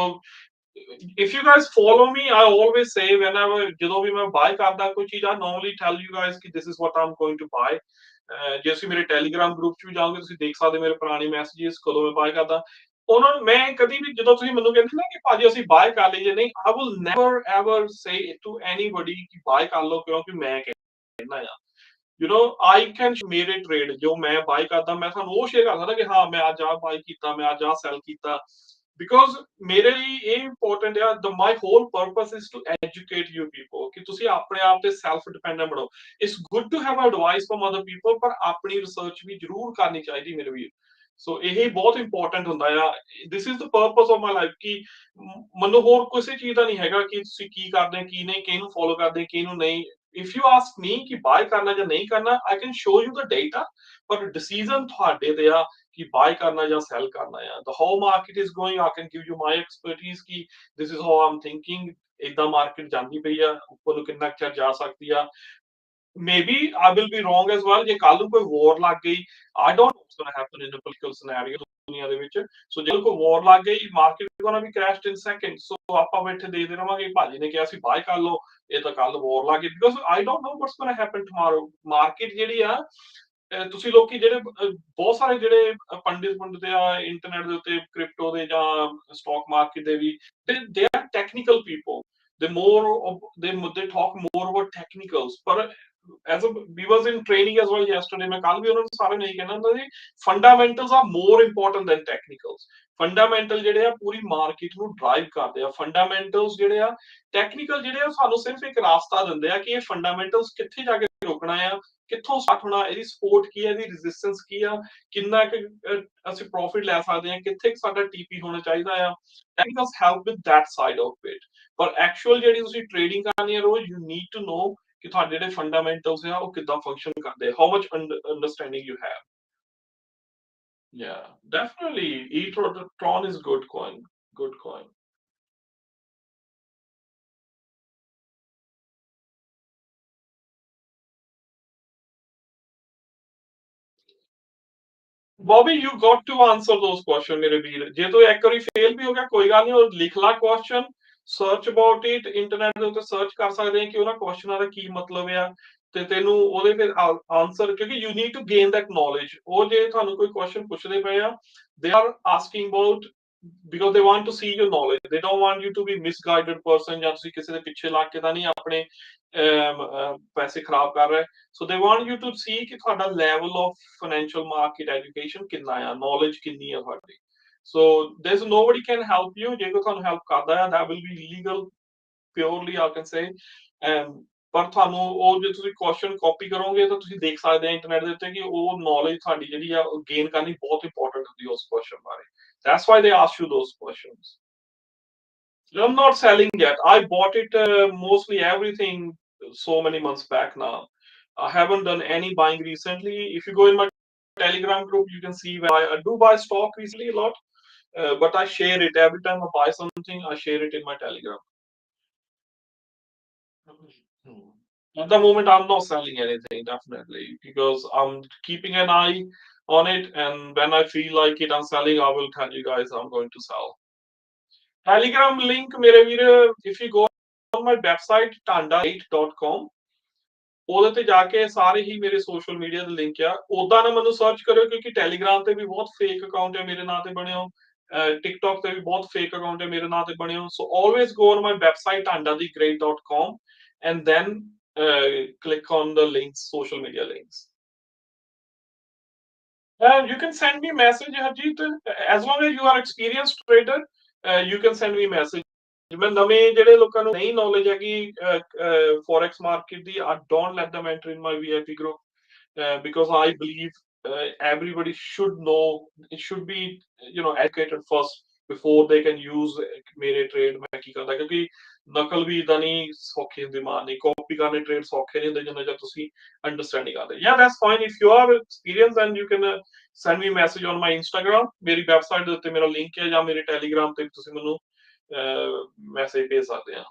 if you guys follow me, I always say whenever ਜਦੋਂ ਵੀ ਮੈਂ buy ਕਰਦਾ ਕੋਈ ਚੀਜ਼, I normally tell you guys ਕਿ this is what I'm going to buy. ਜੇ ਤੁਸੀਂ ਮੇਰੇ Telegram group ਚ ਵੀ ਜਾਓਗੇ, ਤੁਸੀਂ ਦੇਖ ਸਕਦੇ ਮੇਰੇ ਪੁਰਾਣੇ ਮੈਸੇजेस ਕਦੋਂ ਮੈਂ ਬਾਏ ਕਰਦਾ। ਉਹਨਾਂ ਨੂੰ ਮੈਂ ਕਦੀ ਵੀ ਜਦੋਂ ਤੁਸੀਂ ਮੈਨੂੰ ਕਹਿੰਦੇ ਨਾ ਕਿ ਭਾਜੀ ਅਸੀਂ ਬਾਏ ਕਰ ਲਈਏ, ਨਹੀਂ, I will never ever say to anybody ਕਿ ਬਾਏ ਕਰ ਲਓ ਕਿਉਂਕਿ ਮੈਂ ਕਹਿੰਦਾ ਆ। I can ਮੇਰੇ ਟ੍ਰੇਡ ਜੋ ਮੈਂ ਬਾਈ ਕਰਦਾ, ਮੈਂ ਤੁਹਾਨੂੰ ਉਹ ਸ਼ੇਅਰ ਕਰਦਾ ਨਾ ਕਿ ਹਾਂ ਮੈਂ ਅੱਜ ਆ ਬਾਈ ਕੀਤਾ, ਮੈਂ ਅੱਜ ਆ ਸੈਲ ਕੀਤਾ, ਬਿਕੋਜ਼ ਮੇਰੇ ਲਈ ਇਹ ਇੰਪੋਰਟੈਂਟ ਆ। My whole purpose is to educate you people ਕਿ ਤੁਸੀਂ ਆਪਣੇ ਆਪ ਤੇ ਸੈਲਫ ਡਿਪੈਂਡੈਂਟ ਬਣੋ। It's good to have advice from other people, ਪਰ ਆਪਣੀ ਰਿਸਰਚ ਵੀ ਜ਼ਰੂਰ ਕਰਨੀ ਚਾਹੀਦੀ ਮੇਰੇ ਵੀਰ। ਸੋ ਇਹ ਬਹੁਤ ਇੰਪੋਰਟੈਂਟ ਹੁੰਦਾ ਆ। This is the purpose of my life ਕਿ ਮੈਨੂੰ ਹੋਰ ਕਿਸੇ ਚੀਜ਼ ਦਾ ਨਹੀਂ ਹੈਗਾ ਕਿ ਤੁਸੀਂ ਕੀ ਕਰਦੇ ਕੀ ਨਹੀਂ, ਕਿਹਨੂੰ ਫੋਲੋ ਕਰਦੇ ਕਿਹਨੂੰ ਨਹੀਂ। If you ask me ਕਿ buy ਕਰਨਾ ਜਾਂ ਨਹੀਂ ਕਰਨਾ, I can show you the data, but decision ਤੁਹਾਡੇ ਤੇ ਆ ਕਿ buy ਕਰਨਾ ਜਾਂ sell ਕਰਨਾ ਆ। The whole market is going, I can give you my expertise ਕਿ this is how I'm thinking, ਏਦਾਂ market ਜਾਂਦੀ ਪਈ ਆ, ਉੱਪਰ ਨੂੰ ਕਿੰਨਾ ਚਿਰ ਜਾ ਸਕਦੀ ਆ। Maybe I will be wrong as well। ਜੇ ਕੱਲ ਨੂੰ ਕੋਈ war ਲੱਗ ਗਈ, I don't know what's going to happen in a political scenario ਦੁਨੀਆ ਦੇ ਵਿੱਚ। ਸੋ ਜੇ ਕੋਈ war ਲੱਗ ਗਈ, market is going to be crashed in seconds। ਸੋ ਆਪਾਂ ਬੈਠੇ ਦੇਖਦੇ ਰਵਾਂਗੇ, ਭਾਜੀ ਨੇ ਕਿਹਾ ਸੀ buy ਕਰ ਲਓ, ਇਹ ਤਾਂ ਕੱਲ war ਲੱਗ ਗਈ, because I don't know what's going to happen tomorrow। market ਜਿਹੜੀ ਆ, ਤੁਸੀਂ ਲੋਕੀ ਜਿਹੜੇ ਬਹੁਤ ਸਾਰੇ ਜਿਹੜੇ ਪੰਡਿਤ ਆ ਇੰਟਰਨੈਟ ਦੇ ਉੱਤੇ, ਕ੍ਰਿਪਟੋ ਦੇ ਜਾਂ ਸਟਾਕ ਮਾਰਕੀਟ ਦੇ ਵੀ, they are technical people। they talk more about technicals। ਪਰ as a we was in training as well yesterday, ਮੈਂ ਕੱਲ ਵੀ ਉਹਨਾਂ ਨੂੰ ਸਾਰੇ ਨਹੀਂ ਕਹਿਣਾ ਹੁੰਦਾ ਸੀ, fundamentals are more important than technicals। Fundamental ਜਿਹੜੇ ਆ ਪੂਰੀ ਮਾਰਕੀਟ ਨੂੰ ਡਰਾਈਵ ਕਰਦੇ ਆ। ਫੰਡਾਮੈਂਟਲਸ ਜਿਹੜੇ ਆ, ਟੈਕਨੀਕਲ ਜਿਹੜੇ ਆ ਸਾਨੂੰ ਸਿਰਫ ਇੱਕ ਰਾਸਤਾ ਦਿੰਦੇ ਆ ਕਿ ਇਹ ਫੰਡਾਮੈਂਟਲਸ ਕਿੱਥੇ ਜਾ ਕੇ ਰੁਕਣਾ ਆ, ਕਿੱਥੋਂ ਸਟਾਰਟ ਹੋਣਾ, ਇਹਦੀ ਸਪੋਰਟ ਕੀ ਹੈ, ਇਹਦੀ ਰੈਜ਼ਿਸਟੈਂਸ ਕੀ ਆ, ਕਿੰਨਾ ਕੁ ਅਸੀਂ ਪ੍ਰੋਫਿਟ ਲੈ ਸਕਦੇ ਹਾਂ, ਕਿੱਥੇ ਸਾਡਾ ਟੀਪੀ ਹੋਣਾ ਚਾਹੀਦਾ ਆ। Technicals help with that side of it. ਪਰ ਐਕਚੁਅਲ ਜਿਹੜੀ ਤੁਸੀਂ ਟ੍ਰੇਡਿੰਗ ਕਰਨੀ ਹੈ ਰੋਜ਼, ਯੂ ਨੀਡ ਟੂ ਨੋ ਕਿ ਤੁਹਾਡੇ ਜਿਹੜੇ ਫੰਡਾਮੈਂਟਲਸ ਆ ਉਹ ਕਿੱਦਾਂ ਫੰਕਸ਼ਨ ਕਰਦੇ, how much understanding you have. Yeah, definitely. Tron is good coin. Good coin. Bobby, you got to answer those questions, ਮੇਰੇ ਵੀਰ। ਜੇ ਤੂੰ ਇੱਕ ਵਾਰੀ ਫੇਲ ਵੀ ਹੋ ਗਿਆ, ਕੋਈ ਗੱਲ ਨਹੀਂ, ਉਹ ਲਿਖ ਲਾ question, search about it, internet ਦੇ ਉੱਤੇ ਸਰਚ ਕਰ ਸਕਦੇ ਹਾਂ ਕਿ ਉਹਨਾਂ ਕੁਐਸਚਨਾਂ ਦਾ ਕੀ ਮਤਲਬ ਆ, ਤੇ ਤੈਨੂੰ ਉਹਦੇ ਫਿਰ ਆਨਸਰ, ਕਿਉਂਕਿ you need to gain that knowledge। ਉਹ ਜੇ ਤੁਹਾਨੂੰ ਕੋਈ ਕੁਐਸਚਨ ਪੁੱਛਦੇ ਪਏ ਆ, they are asking about because they want to see your knowledge। they don't want you to be misguided person ਜਾਂ ਤੁਸੀਂ ਕਿਸੇ ਦੇ ਪਿੱਛੇ ਲੱਗ ਕੇ ਤਾਂ ਨਹੀਂ ਆਪਣੇ ਪੈਸੇ ਖਰਾਬ ਕਰ ਰਹੇ। so they want you to see ਕਿ ਤੁਹਾਡਾ level of financial market education ਕਿੰਨਾ ਆ, knowledge ਕਿੰਨੀ ਆ ਤੁਹਾਡੀ। so there's nobody can help you। ਜੇ ਕੋਈ ਤੁਹਾਨੂੰ help ਕਰਦਾ ਆ, that will be illegal purely, I can say। ਪਰ ਤੁਹਾਨੂੰ ਉਹ ਜੇ ਤੁਸੀਂ ਕੁਐਸਚਨ ਕਾਪੀ ਕਰੋਗੇ ਤਾਂ ਤੁਸੀਂ ਦੇਖ ਸਕਦੇ ਆ ਇੰਟਰਨੈਟ ਦੇ ਉੱਤੇ ਕਿ ਉਹ ਨੌਲੇਜ ਤੁਹਾਡੀ ਜਿਹੜੀ ਆ ਉਹ ਗੇਨ ਕਰਨੀ ਬਹੁਤ ਇੰਪੋਰਟੈਂਟ ਹੁੰਦੀ ਹੈ ਉਸ ਕੁਐਸਚਨ ਬਾਰੇ। That's why they ask you those questions। I'm not selling yet। I bought it mostly everything so many months back now। I haven't done any buying recently। If you go in my Telegram group, you can see where I do buy stock recently a lot, but I share it every time I buy something। I share it in my Telegram। At the moment, I'm not selling anything, definitely, because I'm keeping an eye on it, and when I feel like it, I'm selling, I will tell you guys I'm going to sell। Telegram link, ਮੇਰੇ ਵੀਰ, if you go on my website dhanda8.com, ਉਹਦੇ ਤੇ ਜਾ ਕੇ ਸਾਰੇ ਹੀ ਮੇਰੇ social media ਦੇ link ਆ। ਉਦਾਂ ਨਾ ਮੈਨੂੰ ਸਰਚ ਕਰਿਓ, ਕਿਉਂਕਿ ਟੈਲੀਗ੍ਰਾਮ ਤੇ ਵੀ ਬਹੁਤ ਫੇਕ ਅਕਾਊਂਟ ਹੈ ਮੇਰੇ ਨਾਂ ਤੇ ਬਣੇ ਹੋ, ਟਿਕਟੌਕ ਤੇ ਵੀ ਬਹੁਤ ਫੇਕ ਅਕਾਊਂਟ ਹੈ ਮੇਰੇ ਨਾਂ ਤੇ ਬਣੇ ਹੋ। So always go on my website dhanda.com and then click on the links, social media links. You can send me message, Harjeet. As long as you are experienced trader, you can send me message. ਮੈਂ ਨਵੇਂ ਜਿਹੜੇ ਲੋਕਾਂ ਨੂੰ ਨਹੀਂ knowledge ਹੈਗੀ forex market the, I don't let them enter in my VIP group, because I believe everybody should know, it should be, educated first before they can use ਮੇਰੇ trade ਮੈਂ ਕੀ ਕਰਦਾ, ਕਿਉਂਕਿ ਨਕਲ ਵੀ ਇਦਾਂ ਨਹੀਂ ਸੌਖੀ ਹੁੰਦੀ ਮਾਰਨੀ, ਕਾਪੀ ਕਰਨੇ ਟ੍ਰੇਡ ਸੌਖੇ ਨਹੀਂ ਹੁੰਦੇ ਜਿੰਨਾ ਚਿਰ ਤੁਸੀਂ ਅੰਡਰਸਟੈਂਡਿੰਗ ਕਰਦੇ। Yeah, that's fine. If you are experienced, then you can send me message on my Instagram. ਮੇਰੀ ਵੈਬਸਾਈਟ ਦੇ ਉੱਤੇ ਮੇਰਾ ਲਿੰਕ ਹੈ, ਜਾਂ ਮੇਰੇ ਟੈਲੀਗ੍ਰਾਮ ਤੇ ਤੁਸੀਂ ਮੈਨੂੰ ਮੈਸੇਜ ਭੇਜ ਸਕਦੇ ਆ।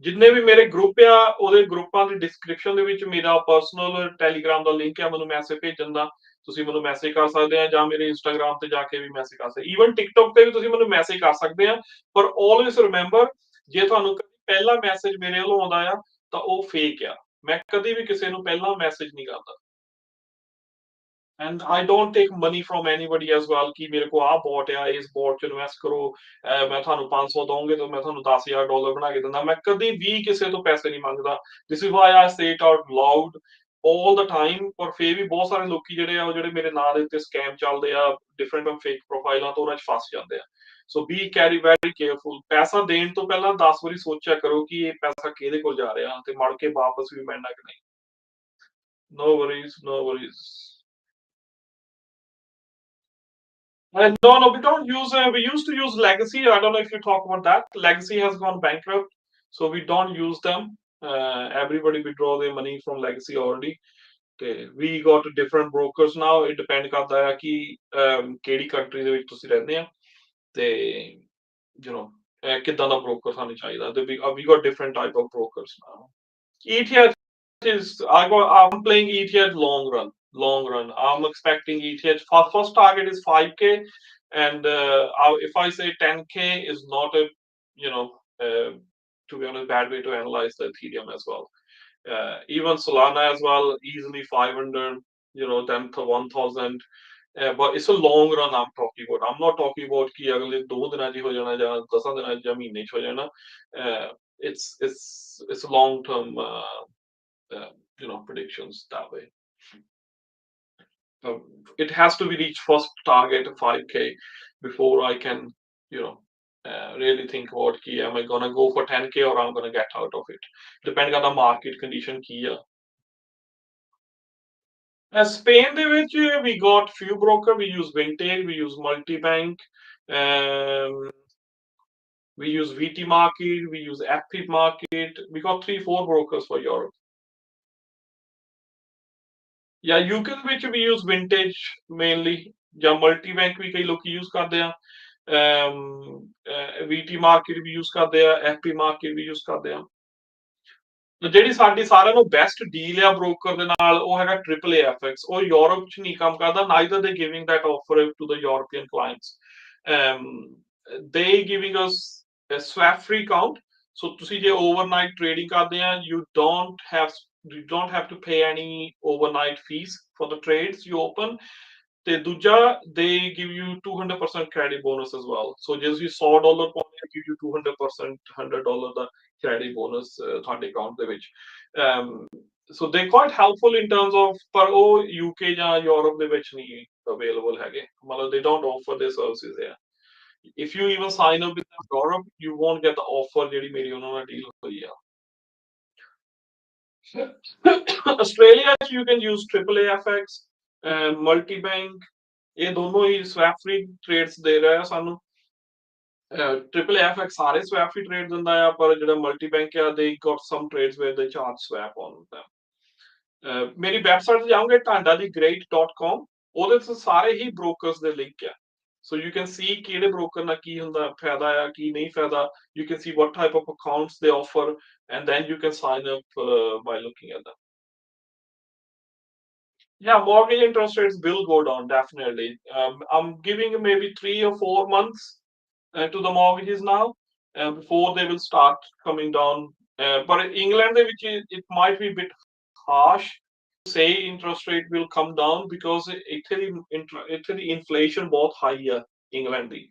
ਜਿੰਨੇ ਵੀ ਮੇਰੇ ਗਰੁੱਪ ਆ, ਉਹਦੇ ਗਰੁੱਪਾਂ ਦੀ ਡਿਸਕ੍ਰਿਪਸ਼ਨ ਦੇ ਵਿੱਚ ਮੇਰਾ ਪਰਸਨਲ ਟੈਲੀਗ੍ਰਾਮ ਦਾ ਲਿੰਕ ਹੈ, ਮੈਨੂੰ ਮੈਸੇਜ ਭੇਜਣ ਦਾ। ਤੁਸੀਂ ਮੈਨੂੰ ਮੈਸੇਜ ਕਰ ਸਕਦੇ ਆ, ਜਾਂ ਮੇਰੇ ਇੰਸਟਾਗ੍ਰਾਮ ਤੇ ਜਾ ਕੇ ਵੀ ਮੈਸੇਜ ਕਰ ਸਕਦੇ। ਈਵਨ ਟਿਕਟੌਕ ਤੇ ਵੀ ਤੁਸੀਂ ਮੈਨੂੰ ਮੈਸੇਜ ਕਰ ਸਕਦੇ ਆ, ਪਰ ਆਲਵੇਸ ਰਿਮੈਂਬਰ, ਜੇ ਤੁਹਾਨੂੰ ਪਹਿਲਾ ਮੈਸੇਜ ਮੇਰੇ ਵੱਲੋਂ ਆਉਂਦਾ ਆ ਤਾਂ ਉਹ ਫੇਕ ਆ। ਮੈਂ ਕਦੀ ਵੀ ਕਿਸੇ ਨੂੰ ਪਹਿਲਾਂ ਮੈਸੇਜ ਨਹੀਂ ਕਰਦਾ। And I don't take money from anybody as well ਕਿ ਮੇਰੇ ਕੋ ਆ ਬੋਟ ਆ, ਇਸ ਬੋਟ 'ਚ ਇਨਵੈਸਟ ਕਰੋ, ਮੈਂ ਤੁਹਾਨੂੰ 500 ਦਊਂਗੇ ਤਾਂ ਮੈਂ ਤੁਹਾਨੂੰ $10,000 ਬਣਾ ਕੇ ਦਿੰਦਾ। ਮੈਂ ਕਦੀ ਵੀ ਕਿਸੇ ਤੋਂ ਪੈਸੇ ਨਹੀਂ ਮੰਗਦਾ। This is why I say it out loud all the time। ਪਰ ਫੇਰ ਵੀ ਬਹੁਤ ਸਾਰੇ ਲੋਕੀ ਜਿਹੜੇ ਆ, ਉਹ ਜਿਹੜੇ ਮੇਰੇ ਨਾਂ ਦੇ ਉੱਤੇ ਸਕੈਮ ਚੱਲਦੇ ਆ, ਡਿਫਰੈਂਟ ਫੇਕ ਪ੍ਰੋਫਾਈਲਾਂ ਤੋਂ, ਉਹਨਾਂ 'ਚ ਫਸ ਜਾਂਦੇ ਆ। ਸੋ ਬੀ ਕੈਰੀ ਵੈਰੀ ਕੇਅਰਫੁਲ। ਪੈਸਾ ਦੇਣ ਤੋਂ ਪਹਿਲਾਂ 10 ਵਾਰੀ ਸੋਚਿਆ ਕਰੋ ਕਿ ਇਹ ਪੈਸਾ ਕਿਹਦੇ ਕੋਲ ਜਾ ਰਿਹਾ ਤੇ ਮੁੜ ਕੇ ਵਾਪਸ ਵੀ ਮਿਲਣਾ ਕਿ ਨਹੀਂ। No worries, no worries. No, no, we don't use. We used to use Legacy. I don't know if you talk about that. Legacy has gone bankrupt, so we don't use them. Everybody withdraw their money from Legacy already. Okay, we got different brokers now. It depend ਕਰਦਾ ਹੈ ਕਿ ਕਿਹੜੀ country ਦੇ ਵਿੱਚ ਤੁਸੀਂ ਰਹਿੰਦੇ ਆ ਤੇ ਕਿੱਦਾਂ ਦਾ ਬ੍ਰੋਕਰ ਸਾਨੂੰ ਚਾਹੀਦਾ। ਤੇ we got different type of brokers now. ETH I'm playing ETH long run. Long run. I'm expecting ETH. First target is 5K, and if I say 10K is not a, to be honest, bad way to analyze the Ethereum as well. Even Solana as well, easily 500, then to 1,000. But it's a long run I'm talking about. I'm not talking about कि अगले 2 ਦਿਨਾਂ 'ਚ ਹੋ ਜਾਣਾ ਜਾਂ 10 ਦਿਨਾਂ 'ਚ ਜਾਂ ਮਹੀਨੇ 'ਚ ਹੋ ਜਾਣਾ। It's a long term. Predictions that way. It has to be reached first target 5K before I can, really think about ki am I gonna go for 10K or I'm gonna get out of it. Depending on the market condition ki hai. Spain de which we got few broker. We use Vintage, we use Multibank, we use VT Market, we use FP Market. We got 3-4 brokers for Europe. या UK ਦੇ ਵਿੱਚ ਵੀ use vintage mainly, ਜਾਂ multi-bank ਵੀ ਕਈ ਲੋਕੀ use ਕਰਦੇ ਆ, VT market ਵੀ use ਕਰਦੇ ਆ, FP market ਵੀ use ਕਰਦੇ ਆ। ਜਿਹੜੀ ਸਾਡੀ ਸਾਰਿਆਂ ਨੂੰ ਬੈਸਟ ਡੀਲ ਆ ਬ੍ਰੋਕਰ ਦੇ ਨਾਲ, ਉਹ ਹੈਗਾ AAAFX। ਉਹ ਯੂਰਪ 'ਚ ਨਹੀਂ ਕੰਮ ਕਰਦਾ, neither they giving that offer to the European clients. They giving us a swap free account. So ਤੁਸੀਂ ਜੇ overnight trading ਕਰਦੇ ਆ, you don't have to pay any overnight fees for the trades you open. ਤੇ ਦੂਜਾ, they give you 200% credit bonus as well. So ਜੇ ਤੁਸੀਂ $100 ਪਾਉਂਦੇ, give you 200% $100 the credit bonus ਤੁਹਾਡੇ account ਦੇ ਵਿੱਚ। So they quite helpful in terms of, ਪਰ ਉਹ UK ਜਾਂ Europe ਦੇ ਵਿੱਚ ਨਹੀਂ available ਹੈਗੇ, ਮਤਲਬ they don't offer their services there. If you even sign up with Europe, you won't get the offer ਜਿਹੜੀ ਮੇਰੀ ਉਹਨਾਂ ਨਾਲ ਡੀਲ ਹੋਈ ਆ। Australia, you can use AAAFX, Multibank. ਇਹ ਦੋਨੋਂ ਹੀ swap free trades ਦੇ ਰਿਹਾ ਸਾਨੂੰ। AAAFX ਸਾਰੇ swap free trades ਦਿੰਦਾ ਆ, ਪਰ ਜਿਹੜਾ Multibank ਆ, they got some trades where they charge swap on them. ਮੇਰੀ ਵੈਬਸਾਈਟ ਤੇ ਜਾਓਗੇ dhanda.com, ਉਹਦੇ ਤੇ ਸਾਰੇ ਹੀ brokers ਦੇ ਲਿੰਕ ਆ। So you can see ਕਿਹੜੇ broker ਨਾਲ ਕੀ ਹੁੰਦਾ, ਫਾਇਦਾ ਆ ਕੀ ਨਹੀਂ ਫਾਇਦਾ। You can see what type of accounts they offer, and then you can sign up by looking at them. Yeah, mortgage interest rates will go down, definitely. I'm giving maybe 3 or 4 months to the mortgages now, before they will start coming down ਪਰ England ਦੇ ਵਿੱਚ it might be a bit harsh to say interest rate will come down because ਇੱਥੇ ਦੀ inflation ਬਹੁਤ high ਆ England the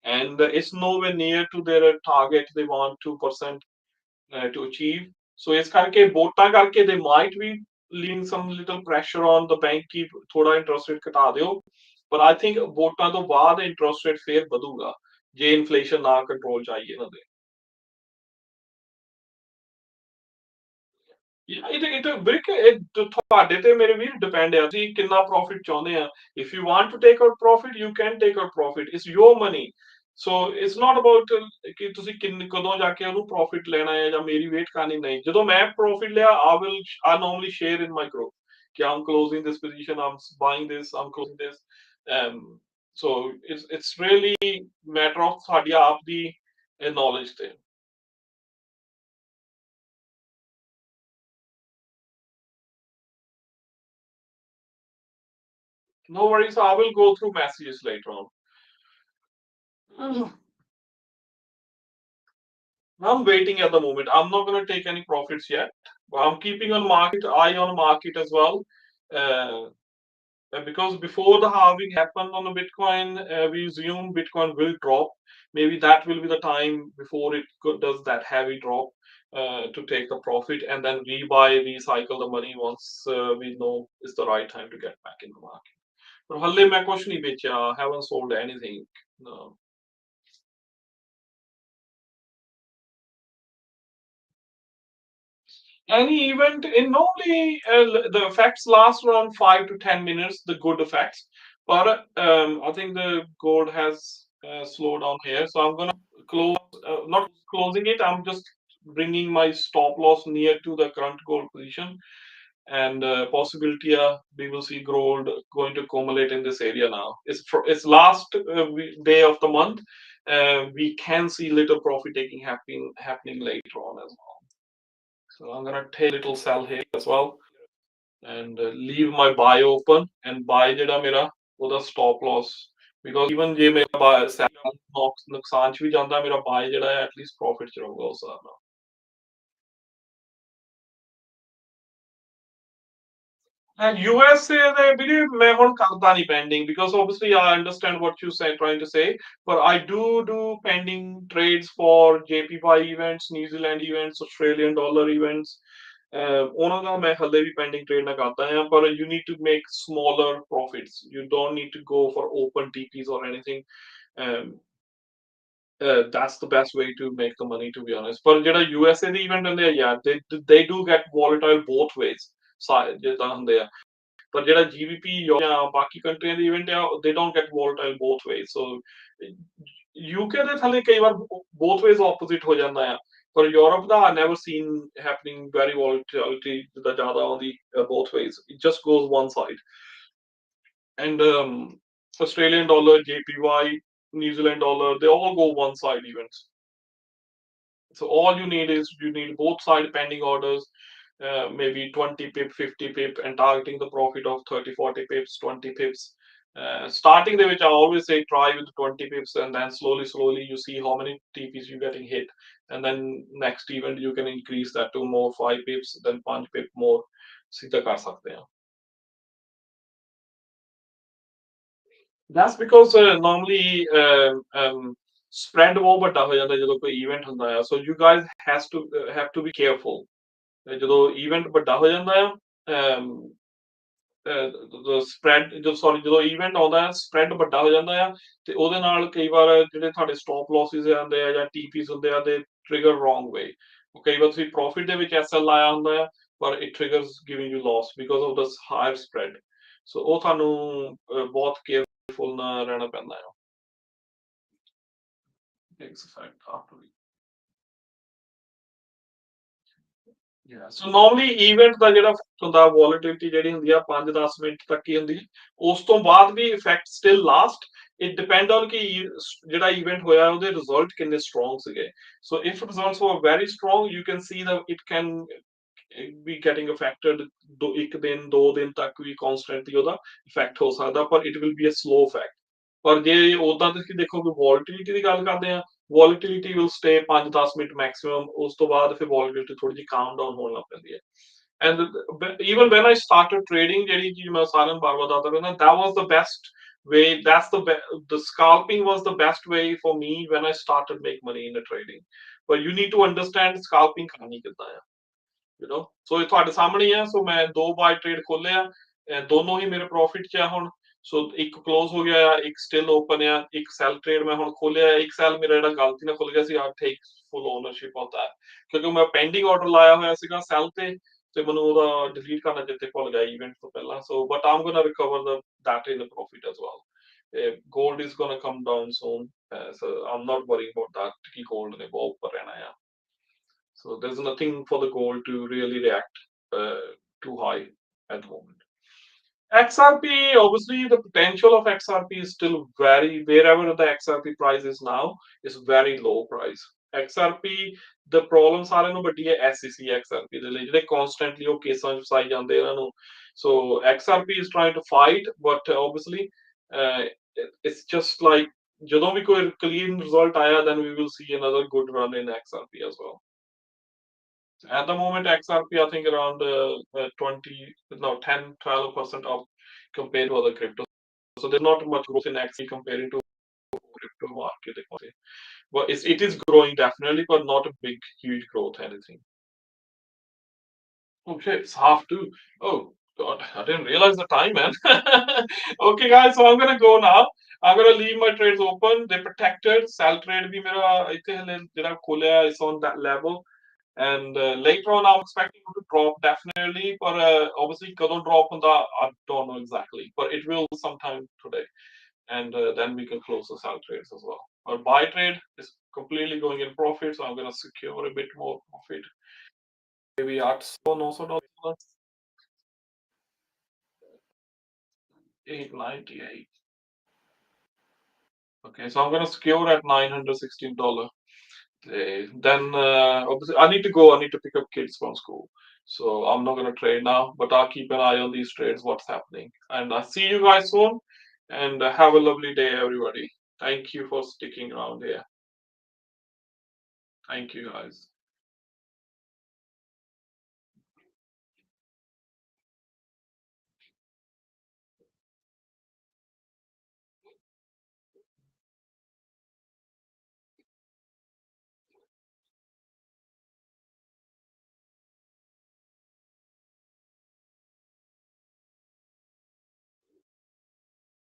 and it's nowhere near to their target they want 2% to achieve. So ਇਸ ਕਰਕੇ ਵੋਟਾਂ ਕਰਕੇ they might be leaving some little pressure on the bank ਕਿ ਥੋੜਾ interest rate ਘਟਾ ਦਿਓ but I think ਵੋਟਾਂ ਤੋਂ ਬਾਅਦ interest rate ਫੇਰ ਵਧੂਗਾ ਜੇ inflation ਨਾ ਕੰਟਰੋਲ ਚ ਆਈ ਇਹਨਾਂ ਦੇ ਤੁਹਾਡੇ ਤੇ ਮੇਰੇ ਵੀਰ ਡਿਪੈਂਡ ਆ ਤੁਸੀਂ ਕਿੰਨਾ ਪ੍ਰੋਫਿਟ ਚਾਹੁੰਦੇ ਆ if you want to take out profit you can take out profit it's your money so it's not about ਕਿ ਤੁਸੀਂ ਕਦੋਂ ਜਾ ਕੇ ਉਹਨੂੰ ਪ੍ਰੋਫਿਟ ਲੈਣਾ ਹੈ ਜਾਂ ਮੇਰੀ ਵੇਟ ਕਰਨੀ ਨਹੀਂ ਜਦੋਂ ਮੈਂ ਪ੍ਰੋਫਿਟ ਲਿਆ I normally share in my group ਕਿ I'm closing this position I'm buying this I'm closing this um, so it's really matter of ਸਾਡੀ ਆਪ ਦੀ knowledge ਤੇ No worries, I will go through messages later on. I'm waiting at the moment. I'm not going to take any profits yet. But I'm keeping on market, eye on market as well. Uh, because before the halving happened on the Bitcoin, we assume Bitcoin will drop. Maybe that will be the time before it does that heavy drop to take the profit and then rebuy, recycle the money once we know it's the right time to get back in the market. But halle मैं कुछ नहीं बेचा, haven't sold anything. No. Any event in normally the effects last around 5 to 10 minutes, the good effects. But I think the gold has slowed down here, so I'm gonna close. Not closing it. I'm just bringing my stop loss near to the current gold position, and possibility we will see gold going to accumulate in this area now. It's last day of the month. We can see little profit taking happening later on as well. So I'm gonna take a little sell here as well and leave my buy open and buy ਜਿਹੜਾ ਮੇਰਾ ਉਹਦਾ stop loss because even ਜੇ ਮੇਰਾ buy sell ਨੁਕਸਾਨ ਚ ਵੀ ਜਾਂਦਾ ਮੇਰਾ buy ਜਿਹੜਾ ਹੈ at least profit ਚ ਰਹੂਗਾ ਉਸ ਹਿਸਾਬ ਨਾਲ USA ਦੇ ਵੀਰੇ ਮੈਂ ਹੁਣ ਕਰਦਾ ਨਹੀਂ pending because obviously I understand what you say trying to say but I do pending trades for JPY events New Zealand events Australian dollar events ਉਹਨਾਂ ਦਾ ਮੈਂ ਹੱਲੇ ਵੀ pending trade ਨਾ ਕਰਦਾ ਹਾਂ ਪਰ you need to make smaller profits you don't need to go for open TPs or anything um, that's the best way to make the money to be honest ਪਰ ਜਿਹੜਾ USA ਦੇ event ਹੁੰਦੇ ਆ yeah they do get volatile both ways ਜਿੱਦਾਂ ਹੁੰਦੇ ਆ ਪਰ ਜਿਹੜਾ GBP ਜਾਂ ਬਾਕੀ ਕੰਟਰੀਆਂ ਦੇ ਇਵੈਂਟ ਆ they don't get volatile both ways so UK ਦੇ ਥੱਲੇ ਕਈ ਵਾਰ both ways opposite ਹੋ ਜਾਂਦਾ ਆ ਪਰ Europe the I never seen happening very volatility ਜਿੱਦਾਂ ਜ਼ਿਆਦਾ ਆਉਂਦੀ both ways it just goes one side and Australian dollar JPY New Zealand dollar they all go one side events so all you need is you need both side pending orders maybe 20 pip 50 pip and targeting the profit of 30-40 pips 20 pips starting the which I always say try with 20 pips and then slowly you see how many TPs you're getting hit and then next event you can increase that to more 5 pips then 5 pip more सीधा कर सकते हैं that's because normally spread वो ਵੱਡਾ ਹੋ ਜਾਂਦਾ ਜਦੋਂ ਕੋਈ event ਹੁੰਦਾ ਹੈ so you guys have to be careful ਜਦੋਂ ਇਵੈਂਟ ਵੱਡਾ ਹੋ ਜਾਂਦਾ ਆ ਸਪਰੈਡ ਜਦੋਂ ਇਵੈਂਟ ਆਉਂਦਾ ਹੈ ਸਪਰੈਡ ਵੱਡਾ ਹੋ ਜਾਂਦਾ ਆ ਤੇ ਉਹਦੇ ਨਾਲ ਕਈ ਵਾਰ ਜਿਹੜੇ ਤੁਹਾਡੇ ਸਟਾਪ ਲਾਸਿਸ ਆਉਂਦੇ ਆ ਜਾਂ ਟੀਪੀਸ ਹੁੰਦੇ ਆ ਦੇ ਟ੍ਰਿਗਰ ਰੋਂਗ ਵੇ ਕਈ ਵਾਰ ਤੁਸੀਂ ਪ੍ਰੋਫਿਟ ਦੇ ਵਿੱਚ ਐਸਐਲ ਲਾਇਆ ਹੁੰਦਾ ਆ ਪਰ it triggers giving you loss because of this higher spread so ਉਹ ਤੁਹਾਨੂੰ ਬਹੁਤ ਕੇਅਰਫੁਲ ਨਾਲ ਰਹਿਣਾ ਪੈਂਦਾ ਆ takes effect after we Yeah. So normally event ਦਾ ਜਿਹੜਾ ਹੁੰਦਾ volatility ਜਿਹੜੀ ਹੁੰਦੀ ਆ 5-10 ਮਿੰਟ ਤੱਕ ਹੀ ਹੁੰਦੀ ਉਸ ਤੋਂ ਬਾਅਦ ਵੀ effect still last it depend on ਕਿ ਜਿਹੜਾ event ਹੋਇਆ ਉਹਦੇ result ਕਿੰਨੇ strong ਸੀਗੇ so if results were very strong you can see that it can be getting affected ਇੱਕ ਦਿਨ 2 ਦਿਨ ਤੱਕ ਵੀ constantly ਉਹਦਾ effect ਹੋ ਸਕਦਾ ਪਰ it will be a slow effect ਪਰ ਜੇ ਉਦਾਂ ਤੁਸੀਂ ਦੇਖੋ ਕਿ volatility ਦੀ ਗੱਲ ਕਰਦੇ ਆ volatility will stay 5-10 minute maximum, ਉਸ ਤੋਂ ਬਾਅਦ ਫਿਰ volatility ਥੋੜੀ ਜਿਹੀ calm down ਹੋਣ ਲੱਗ ਪੈਂਦੀ ਹੈ। And even when I started trading, ਜਿਹੜੀ ਚੀਜ਼ ਮੈਂ ਸਾਰਿਆਂ ਨੂੰ ਬਾਰ-ਬਾਰ ਦੱਸਦਾ ਰਹਿੰਦਾ, that was the best way, that's the scalping was the best way for me when I started make money in the trading. But you need to understand scalping ਕਰਨੀ ਕਿੱਦਾਂ ਆ, ਸੋ ਇਹ ਤੁਹਾਡੇ ਸਾਹਮਣੇ ਹੀ ਆ। ਸੋ ਮੈਂ 2 ਬਾਈ ਟ੍ਰੇਡ ਖੋਲੇ ਆ, ਦੋਨੋਂ ਹੀ ਮੇਰੇ ਪ੍ਰੋਫਿਟ ਚ ਆ ਹੁਣ। ਸੋ ਇੱਕ ਕਲੋਜ਼ ਹੋ ਗਿਆ ਆ, ਇੱਕ ਸਟਿਲ ਓਪਨ ਆ, ਇੱਕ ਸੈਲ ਟ੍ਰੇਡ ਮੈਂ ਹੁਣ ਖੋਲਿਆ, ਇੱਕ ਸੈਲ ਮੇਰਾ ਜਿਹੜਾ ਗਲਤੀ ਨਾਲ ਖੁੱਲ ਗਿਆ ਸੀ, ਆਈ ਟੇਕ ਫੁੱਲ ਓਨਰਸ਼ਿਪ ਆਫ ਦੈਟ, ਕਿਉਂਕਿ ਮੈਂ ਪੈਂਡਿੰਗ ਆਰਡਰ ਲਾਇਆ ਹੋਇਆ ਸੀਗਾ ਸੈਲ ਤੇ ਮੈਨੂੰ ਉਹਦਾ ਡਿਲੀਟ ਕਰਨਾ ਜਿੱਤੇ ਭੁੱਲ ਗਿਆ ਇਵੈਂਟ ਤੋਂ ਪਹਿਲਾਂ। So but Aam ਗੋਨਾ recover that in the profit as well. Gold is gonna come down soon, so I'm not worrying about that ਕਿ gold ਨੇ ਬਹੁਤ ਉੱਪਰ ਰਹਿਣਾ ਆ। So there's nothing for the gold to really react too high at the moment. XRP, obviously, the potential of XRP is still very, wherever the XRP price is now, is very low price. XRP, the problem ਸਾਰਿਆਂ ਨੂੰ ਵੱਡੀ ਹੈ SEC XRP ਦੇ ਲਈ, ਜਿਹੜੇ constantly ਉਹ ਕੇਸਾਂ ਚ ਫਸਾਈ ਜਾਂਦੇ ਇਹਨਾਂ ਨੂੰ। So XRP is trying to fight, but obviously, it's just like ਜਦੋਂ ਵੀ ਕੋਈ clean result ਆਇਆ, then we will see another good run in XRP as well. At the moment, XRP, I think around 10-12% up compared to other crypto. So there's not much growth in XRP comparing to crypto market. But it is growing definitely, but not a big, huge growth anything. Okay, it's half two. Oh God, I didn't realize the time, man. Okay, guys, so I'm gonna go now. I'm gonna leave my trades open. They're protected. Sell trade bhi mera ithe hale jehda kholiya is on that level. And later on, I'm expecting it to drop definitely, but obviously, kado drop on the, I don't know exactly, but it will sometime today, and then we can close the sell trades as well. Our buy trade is completely going in profit, so I'm gonna secure a bit more profit. Maybe $800, 898. Okay, so I'm gonna secure at $916. Then obviously I need to go. I need to pick up kids from school, so I'm not gonna trade now. But I'll keep an eye on these trades, what's happening, and I'll see you guys soon. And have a lovely day, everybody. Thank you for sticking around here. Thank you, guys.